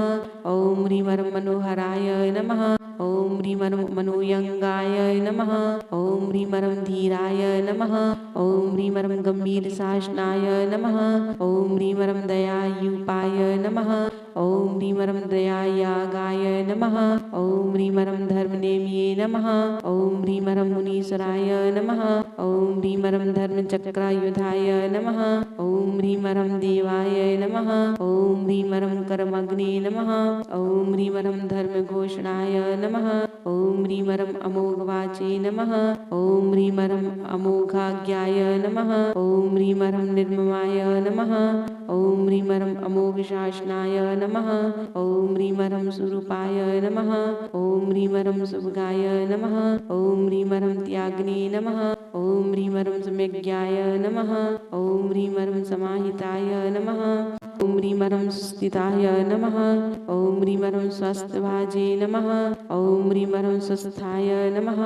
ॐ ह्रीमरं मनोहराय नमः। ॐ ह्रीमरं मनोयङ्गाय नमः। ॐ ह्रीमरं धीराय नमः। ॐ ह्रीमरं गम्भीरशासनाय नमः। ॐ ह्रीमरं दयायुपाय नमः। ॐ ह्रीमरं दयायागाय नमः। ॐ ह्रीमरं धर्मनेम्ये नमः। ॐ ह्रीमरं मुनीश्वराय नमः। ॐ ह्रीमरं धर्मचक्रायुधाय नमः। ॐ ह्रीमरं देवाय नमः। ॐ ह्रीमरं कर्मग्ने नमः। ॐ ह्रीमरं धर्मघोषणाय नमः। ॐ ह्रीमरं अमोघवाचे नमः। ॐ ह्रीमरं अमोघाज्ञाय नमः। ॐ ह्रीमरं निर्ममाय नमः। ॐ ह्रीमरं अमोघशासनाय नमः। ॐ ह्रीमरं स्वरूपाय नमः। ॐ ह्रीमरं सुभगाय नमः। ॐ ह्रीमरं त्याग्ने नमः। ॐ ह्रीमरं सम्यग्याय नमः। ॐ ह्रीमरं समाहिताय नमः। ॐ ह्रीमरं स्थिताय नमः। ॐ ह्रीमरं स्वस्थभाजे नमः। ॐ ह्रीमरं स्वस्थाय नमः।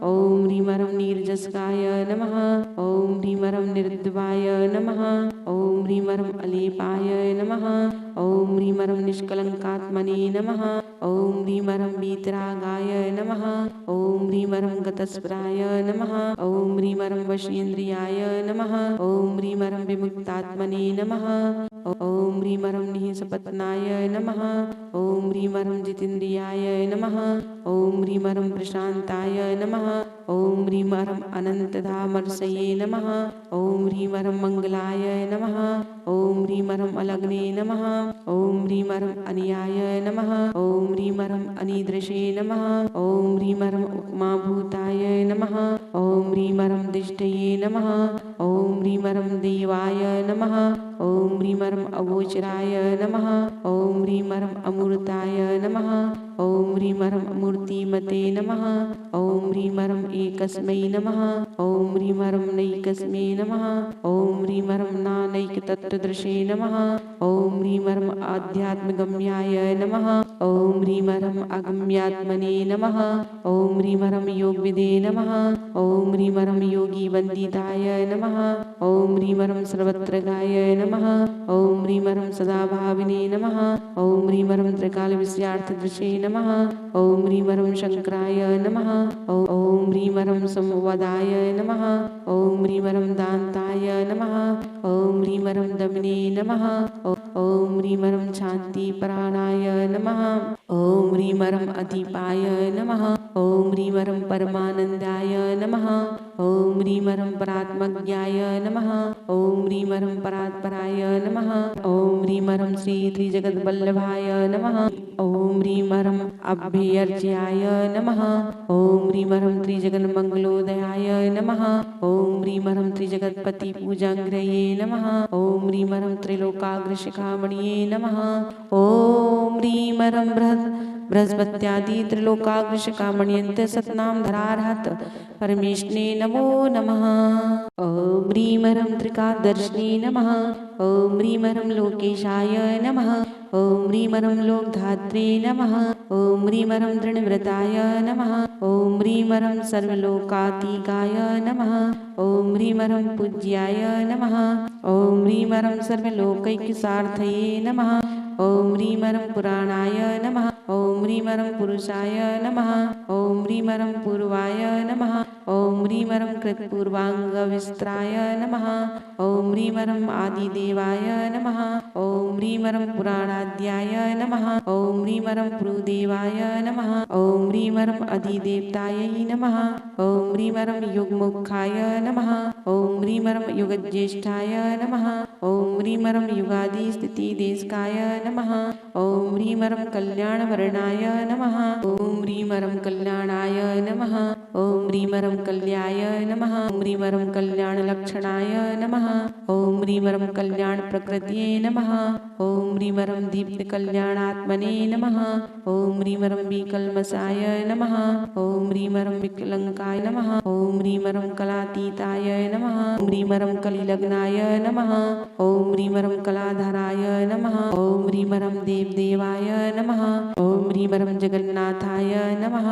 ॐ ह्रीमरं नीरजस्काय नमः। ॐ ह्रीमरं निर्द्वाय नमः। ॐ ह्रीमरं अलेपाय नमः। ॐ ह्रीमरं निष्कलङ्कात्मने नमः। ॐ ह्रीमरं वीतरागाय नमः। ॐ ह्रीमरं गतस्पराय नमः। ॐ ह्रीमरं वशीन्द्रियाय नमः। ॐ ह्रीमरं विमुक्तात्मने नमः। ॐ ह्रीमरं निःसपत्नाय नमः। ॐ ह्रीमरं जितेन्द्रियाय नमः। ॐ ह्रीमरं प्रशान्ताय नमः। ॐ ह्रीमरं अनन्तधामर्षये नमः। ॐ ह्रीमरं मङ्गलाय नमः। ॐ ह्रीमरं अलग्ने नमः। ॐ ह्रीमरं अनियाय नमः। ॐ ह्रीमरं अनिदृशे नमः। ॐ ह्रीमरं उपमाभूताय नमः। ॐ ह्रीमरं दिष्टये नमः। ॐ ह्रीमरं देवाय नमः। ॐ ह्रीमरं अगोचराय नमः। ॐ ह्रीमरं अमूर्ताय नमः। ॐ ह्रीमरं मूर्तिमते नमः। ॐ ह्रीमरं एकस्मै नमः। ॐ ह्रीमरं नैकस्मै नमः। ॐ ह्रीमरं नानैकतत्त्वदृशे नमः। ॐ ह्रीमरं आध्यात्मगम्याय नमः। ॐ ह्रीमरं अगम्यात्मने नमः। ॐ ह्रीमरं योगविदे नमः। ॐ ह्रीमरं योगीवन्दिताय नमः। ॐ ह्रीमरं सर्वत्रगाय नमः। ॐ ह्रीमरं सदाभाविने नमः। ॐ ह्रीमरं त्रिकालविषयार्थदृशे नमः। ॐ ह्रीमरं शङ्कराय नमः। ॐ ह्रीमरं संवदाय नमः। ॐ ह्रीमरं दान्ताय नमः। ॐ ह्रीमरं दमिने नमः। ॐ ह्रीमरं शान्तिपरायणाय नमः। ॐ ह्रीमरं अधीपाय नमः। ॐ ह्रीमरं परमानन्दाय नमः। ॐ ह्रीमरं परात्मज्ञाय नमः। ॐ ह्रीमरं परात्पराय नमः। ॐ ह्रीमरं श्रीत्रिजगद्वल्लभाय नमः। ॐ ह्रीमरं अभ्यर्च्याय नमः। ॐ ह्रीमरं त्रिजगन्मङ्गलोदयाय नमः। ॐ ह्रीमरं त्रिजगत्पतिपूजाङ्घ्रये नमः। ॐ ह्रीमरं त्रिलोकाग्रशिखामणिये नमः। ॐ ह्रीमरं बृहस्पत्यादि त्रिलोकाग्रशिखामण्यन्त सतनाम धरारहत परमेष्णे नमो नमः। ॐ ह्रीमरं त्रिकादर्शिने नमः। ॐ ह्रीमरं लोकेशाय नमः। ॐ ह्रीमरं लोकधात्रे नमः ॐ ह्रीमरं दृढव्रताय नमः ॐ ह्रीमरं सर्वलोकातीताय नमः ॐ ह्रीमरं पूज्याय नमः ॐ ह्रीमरं सर्वलोकैकसार्थये नमः ॐ ह्रीमरं पुराणाय नमः ॐ ह्रीमरं पुरुषाय नमः ॐ ह्रीमरं पूर्वाय नमः ॐ ह्रीमरं कृत्पूर्वाङ्गविस्त्राय नमः ॐ ह्रीमरं आदिदेवाय नमः ॐ ह्रीमरं पुराणाद्याय नमः ॐ ह्रीमरं पुरुदेवाय नमः ॐ ह्रीमरं अधिदेवतायै नमः ॐ ह्रीमरं युगमुखाय नमः ॐ ह्रीमरं युगज्येष्ठाय नमः ॐ ह्रीमरं युगादिस्थितिदेशकाय नमः ॐ ह्रीमरं कल्याणवर्णाय नमः ॐ ह्रीमरं कल्याणाय नमः ॐ ह्रीमरं कल्याय नमः ॐ ह्रीमरं कल्याणलक्षणाय नमः ॐ ह्रीमरं कल्याणप्रकृतये नमः ॐ ह्रीमरं दीप्तकल्याणात्मने नमः ॐ ह्रीमरं विकल्मषाय नमः ॐ ह्रीमरं विकलङ्काय नमः ॐ ह्रीमरं कलातीताय नमः ॐ ह्रीमरं कलिलग्नाय नमः ॐ ह्रीमरं कलाधराय नमः ॐ ह्रीमरं देवदेवाय नमः ॐ ह्रीमरं जगन्नाथाय नमः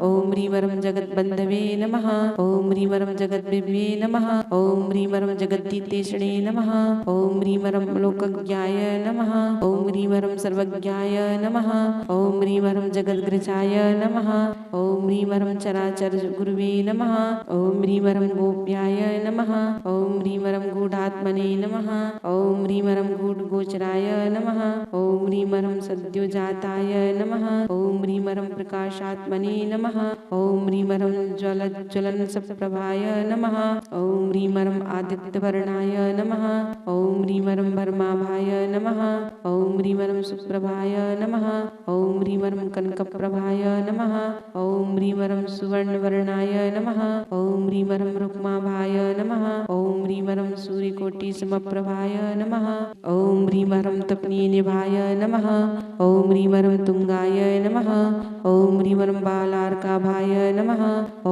ॐ ह्रीमरं जगद्बन्धवे नमः ॐ ह्रीमरं जगद्विभवे नमः ॐ ह्रीमरं जगद्दीतेशणे नमः ॐ ह्रीमरं लोकज्ञाय नमः ॐ ह्रीमरं सर्वज्ञाय नमः ॐ ह्रीमरं जगद्ग्रजाय नमः ॐ ह्रीमरं चराचरगुरुवे नमः ॐ ह्रीमरं गोप्याय नमः ॐ ह्रीमरं गूढात्मने नमः ॐ ह्रीमरं गूढगोचराय नमः ॐ ह्रीमरं सद्योजाताय नमः ॐ ह्रीमरं प्रकाशात्मने नमः ॐ ह्रीमरं ज्वलज्वलनसप्रभाय नमः ॐ ह्रीमरं आदित्यवर्णाय नमः ॐ ह्रीमरं भर्माभाय नमः ॐ ह्रीमरं सुप्रभाय नमः ॐ ह्रीमरं कनकप्रभाय नमः ॐ ह्रीमरं सुवर्णवर्णाय नमः ॐ ह्रीमरं रुक्माभाय नमः ॐ ह्रीमरं सूर्यकोटिसमप्रभाय नमः ॐ ह्रीमरं तपनीनिभाय नमः ॐ ह्रीमरं तुङ्गाय नमः ॐ ह्रीमरं बालार्काभाय नमः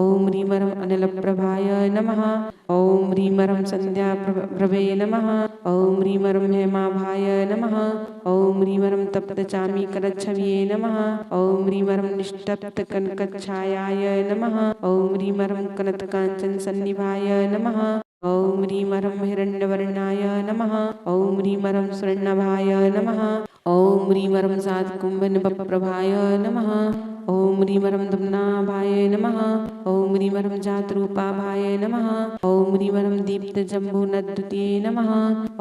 ॐ ह्रीमरं अनिलप्रभाय नमः ॐ ह्रीमरं सन्ध्याप्रभे नमः ॐ ह्रीमरं हेमाभाय नमः ॐ ह्रीमरं तप्तचामीकरच्छवये नमः ॐ ह्रीमरं निष्टप्तकनकच्छायाय नमः ॐ ह्रीमरं कनत्काञ्चनसन्निभाय नमः ॐ ह्रीमरं हिरण्यवर्णाय नमः ॐ ह्रीमरं स्वर्णभाय नमः ॐ ह्रीमरं सातकुम्भनभप्रभाय नमः ॐ ह्रीमरं दम्नाभाय नमः ॐ ह्रीमरं जातरूपाभाय नमः ॐ ह्रीमरं दीप्तजम्बूनद्युते नमः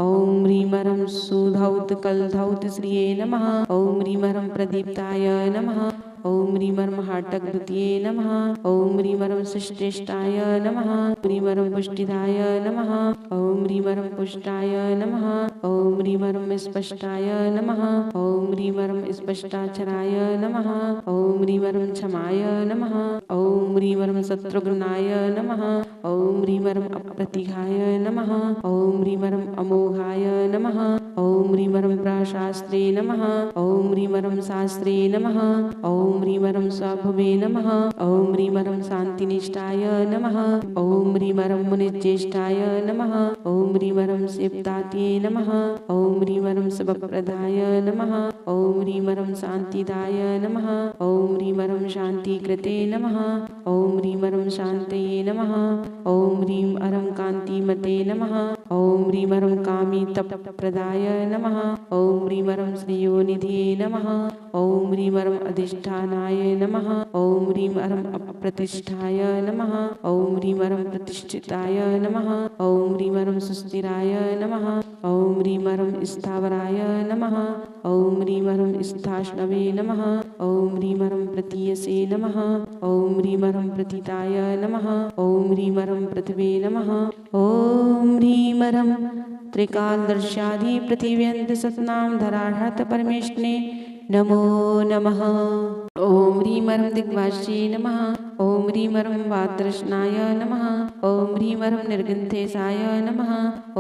ॐ ह्रीमरं सुधौतकलधौतश्रिये नमः ॐ ह्रीमरं प्रदीप्ताय नमः ॐ ह्रीमरं हाटकद्वितीये नमः ॐ ह्रीमरं श्रेष्ठाय नमः ह्रीमरं पुष्टिदाय नमः ॐ ह्रीमरं पुष्टाय नमः ॐ ह्रीमरं स्पष्टाय नमः ॐ ह्रीमरं स्पष्टाक्षराय नमः ॐ ह्रीमरं क्षमाय नमः ॐ ह्रीमरं शत्रुघ्नाय नमः ॐ ह्रीमरं अप्रतिघाय नमः ॐ ह्रीमरं अमोघाय नमः ॐ ह्रीमरं प्राशास्त्रे नमः ॐ ह्रीमरं शास्त्रे नमः ॐ ह्रीमरं स्वाभवे नमः ॐ ह्रीमरं शान्तिनिष्ठाय नमः ॐ ह्रीमरं मुनिज्येष्ठाय नमः ॐ ह्रीमरं शिवदात्ये नमः ॐ ह्रीमरं शुभप्रदाय नमः ॐ ह्रीमरं शान्तिदाय नमः ॐ ह्रीमरं शान्तिकृते नमः ॐ ह्रीमरं शान्तये नमः ॐ ह्रीं अरं कान्तिमते नमः ॐ ह्रीमरं कामितप्रदाय नमः ॐ ह्रीमरं श्रेयोनिधये नमः ॐ ह्रीमरं अधिष्ठानाय नमः ॐ ह्रीमरं अप्रतिष्ठाय नमः ॐ ह्रीमरं प्रतिष्ठिताय नमः ॐ ह्रीमरं सुस्थिराय नमः ॐ ह्रीमरं स्थावराय नमः ॐ ह्रीमरं स्थाष्णवे नमः ॐ ह्रीमरं प्रतीयसे नमः ॐ ह्रीमरं प्रथिताय नमः ॐ ह्रीमरं पृथिवे नमः ॐ ह्रीमरं त्रिकालदर्शाधिपृथिव्यन्तसत्नां धराहत परमेष्णे नमो नमः ॐ ह्रीमरं दिग्वास्ये नमः ॐ ह्रीमरं वातृष्णाय नमः ॐ ह्रीमरं निर्गन्थेशाय नमः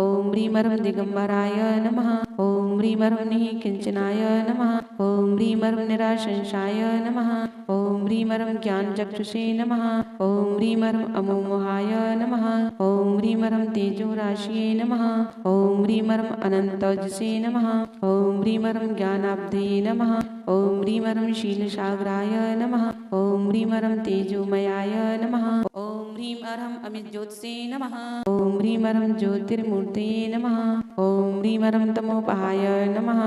ॐ ह्रीमरं दिगम्बराय नमः ॐ ह्रीमरं निःकिञ्चनाय नमः। ॐ ह्रीमरं निराशंसाय नमः। ॐ ह्रीमरं ज्ञानचक्षुषे नमः। ॐ ह्रीमरं अमोहाय नमः। ॐ ह्रीमरं तेजोराशिये नमः। ॐ ह्रीमरं अनन्तौजसे नमः। ॐ ह्रीमरं ज्ञानाब्धये नमः। ॐ ह्रीमरं शीलसागराय नमः। ॐ ह्रीमरं तेजोमयाय नमः। ॐ ह्रीमरं अमितज्योत्से नमः। ॐ ह्रीमरं ज्योतिर्मूर्तये नमः। ॐ ह्रीमरं तमोपहाय नमः।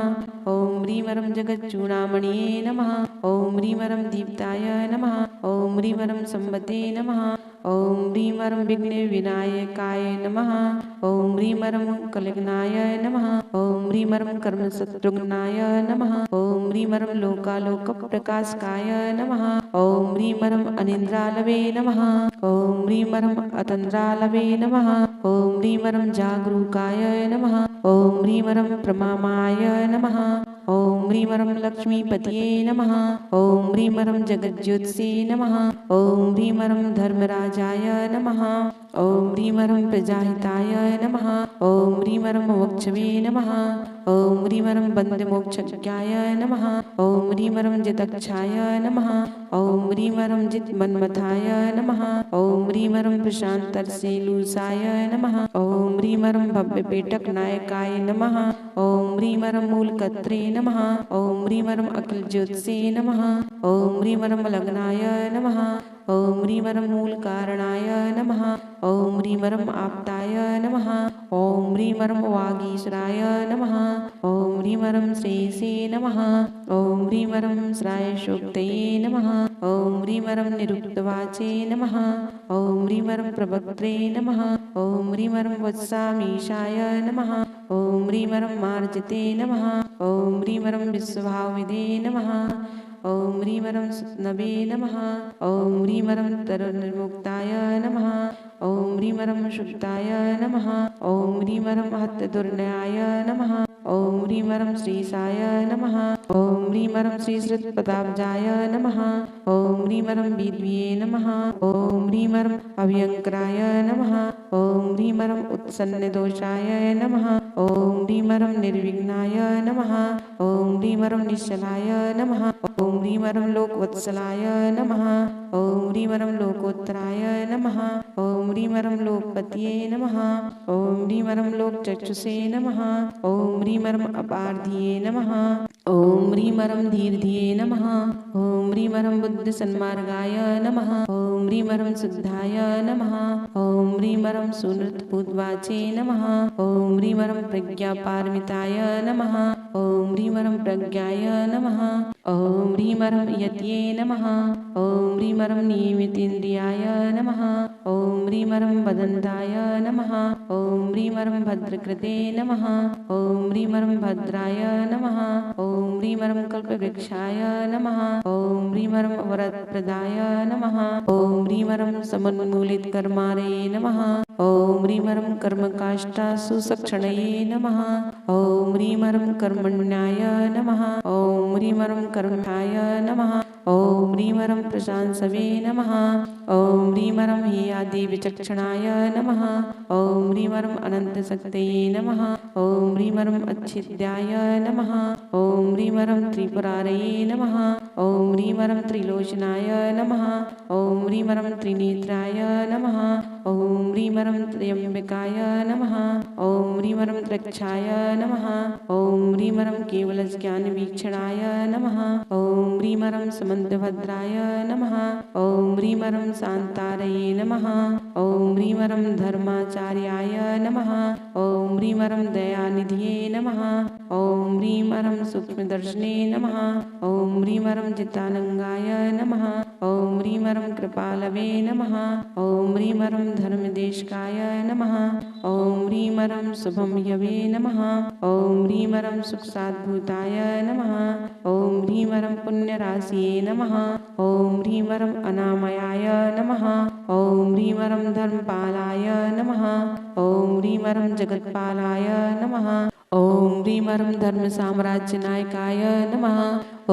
ॐ ह्रीमरं जगच्चूडामणिये नमः। ॐ ह्रीमरं दीप्ताय नमः। ॐ ह्रीमरं संवते नमः। ॐ ह्रीमरं विघ्नविनायकाय नमः। ॐ ह्रीमरं कलग्नाय नमः। ॐ ह्रीमरं कर्मशत्रुघ्नाय नमः। ॐ ह्रीमरं लोकालोकप्रकाशकाय नमः। ॐ ह्रीमरं अनिन्द्रालवे नमः। ॐ ह्रीमरं अतन्द्रालवे नमः। ॐ ह्रीमरं जागरूकाय नमः। ॐ ह्रीमरं प्रमामाय नमः। ॐ ह्रीमरं लक्ष्मीपतये नमः। ॐ ह्रीमरं जगज्योत्से नमः। ॐ ह्रीमरं धर्मराजाय नमः। ॐ ह्रीमरं प्रजाहिताय नमः। ॐ ह्रीमरं मोक्षवे नमः। ॐ ह्रीमरं बन्धमोक्षज्ञाय नमः। ॐ ह्रीमरं जितक्षाय नमः। ॐ ह्रीमरं जितमन्मथाय नमः। ॐ ह्रीमरं प्रशान्तरसेलूसाय नमः। ॐ ह्रीमरं भव्यपेटकनायकाय नमः। ॐ ह्रीमरं मूलकर्त्रे नमः। ॐ ह्रीमरं अखिलज्योत्से नमः। ॐ ह्रीमरं लग्नाय नमः। ॐ ह्रीमरं मूलकारणाय नमः। ॐ ह्रीमरं आप्ताय नमः। ॐ ह्रीमरं वागीश्वराय नमः। ॐ ह्रीमरं श्रेयसे नमः। ॐ ह्रीमरं श्रायशोक्तये नमः। ॐ ह्रीमरं निरुक्तवाचे नमः। ॐ ह्रीमरं प्रवक्त्रे नमः। ॐ ह्रीमरं वत्सामीशाय नमः। ॐ ह्रीमरं मार्जते नमः। ॐ ह्रीमरं विश्वभावविदे नमः। ॐ ह्रीमरं सुतनवे नमः। ॐ ह्रीमरं तरुनिर्मुक्ताय नमः। ॐ ह्रीमरं शुद्धाय नमः। ॐ ह्रीमरं हतदुर्नयाय नमः। ॐ ह्रीमरं श्रीशाय नमः। ॐ ह्रीमरं श्रीश्रुतपदाब्जाय नमः। ॐ ह्रीमरं विद्विये नमः। ॐ ह्रीमरं अभयङ्कराय नमः। ॐ ह्रीमरं उत्सन्नदोषाय नमः। ॐ ह्रीमरं निर्विघ्नाय नमः। ॐ ह्रीमरं निश्चलाय नमः। ॐ ह्रीमरं लोकवत्सलाय नमः। ॐ ह्रीमरं लोकोत्तराय नमः। ॐ ह्रीमरं लोकपतये नमः। ॐ ह्रीमरं लोकचक्षुषे नमः। ॐ ह्रीमरं अपार्धिये नमः। ॐ ह्रीमरं धीर्धिये नमः। ॐ ह्रीमरं बुद्धसन्मार्गाय नमः। ॐ ह्रीमरं शुद्धाय नमः। ॐ ह्रीमरं सुनृतभूतवाचे नमः। ॐ ह्रीमरं प्रज्ञापारमिताय नमः। ॐ ह्रीमरं प्रज्ञाय नमः। ॐ ह्रीमरं यत्ये नमः। ॐ ह्रीमरं नियमितेन्द्रियाय नमः। ॐ ह्रीमरं वदन्ताय नमः। ॐ ह्रीमरं भद्रकृते नमः। ॐ ह्रीमरं भद्राय नमः। ॐ ह्रीमरं कल्पवृक्षाय नमः। ॐ ह्रीमरं वरदप्रदाय नमः। ॐ ह्रीमरं समुन्मूलितकर्मारये नमः। ॐ ह्रीमरं कर्मकाष्ठासुसक्षणये नमः। ॐ ह्रीमरं कर्मण्याय नमः। ॐ ह्रीमरं कर्मठाय नमः। ॐ ह्रीमरं प्रशांसवे नमः। ॐ ह्रीमरं हेयादिविचक्षणाय नमः। ॐ ह्रीमरं अनन्तशक्तये नमः। ॐ ह्रीमरं अच्छिद्याय नमः। ॐ ह्रीमरं त्रिपुरारये नमः। ॐ ह्रीमरं त्रिलोचनाय नमः। ॐ ह्रीमरं त्रिनेत्राय नमः। ॐ ह्रीमरं त्र्यम्बकाय नमः। ॐ ह्रीमरं त्रक्षाय नमः। ॐ ह्रीमरं केवलज्ञानवीक्षणाय नमः। ॐ ह्रीमरं समन्तभद्राय नमः। ॐ ह्रीमरं शान्तारये नमः। ॐ ह्रीमरं धर्माचार्याय नमः। ॐ ह्रीमरं दयानिधये नमः। ॐ ह्रीमरं सूक्ष्मदर्शने नमः। ॐ ह्रीमरं चित्तानङ्गाय नमः। ॐ ह्रीमरं कृपालवे नमः। ॐ ह्रीमरं धर्मदेशकाय नमः। ॐ ह्रीमरं शुभमयवे नमः। ॐ ह्रीमरं सुखसाद्भूताय नमः। ॐ ह्रीमरं पुण्यराशिये नमः। ॐ ह्रीमरं अनामयाय नमः। ॐ ह्रीमरं धर्मपालाय नमः। ॐ ह्रीमरं जगत्पालाय नमः। ॐ ह्रीमरं धर्मसाम्राज्यनायकाय नमः। ॐ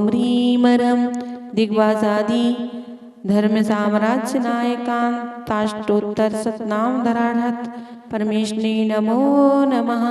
ह्रीमरं दिग्वासादि धर्मसाम्राज्यनायकान्ताष्टोत्तरशतनामधरार्हत परमेष्णे नमो नमः।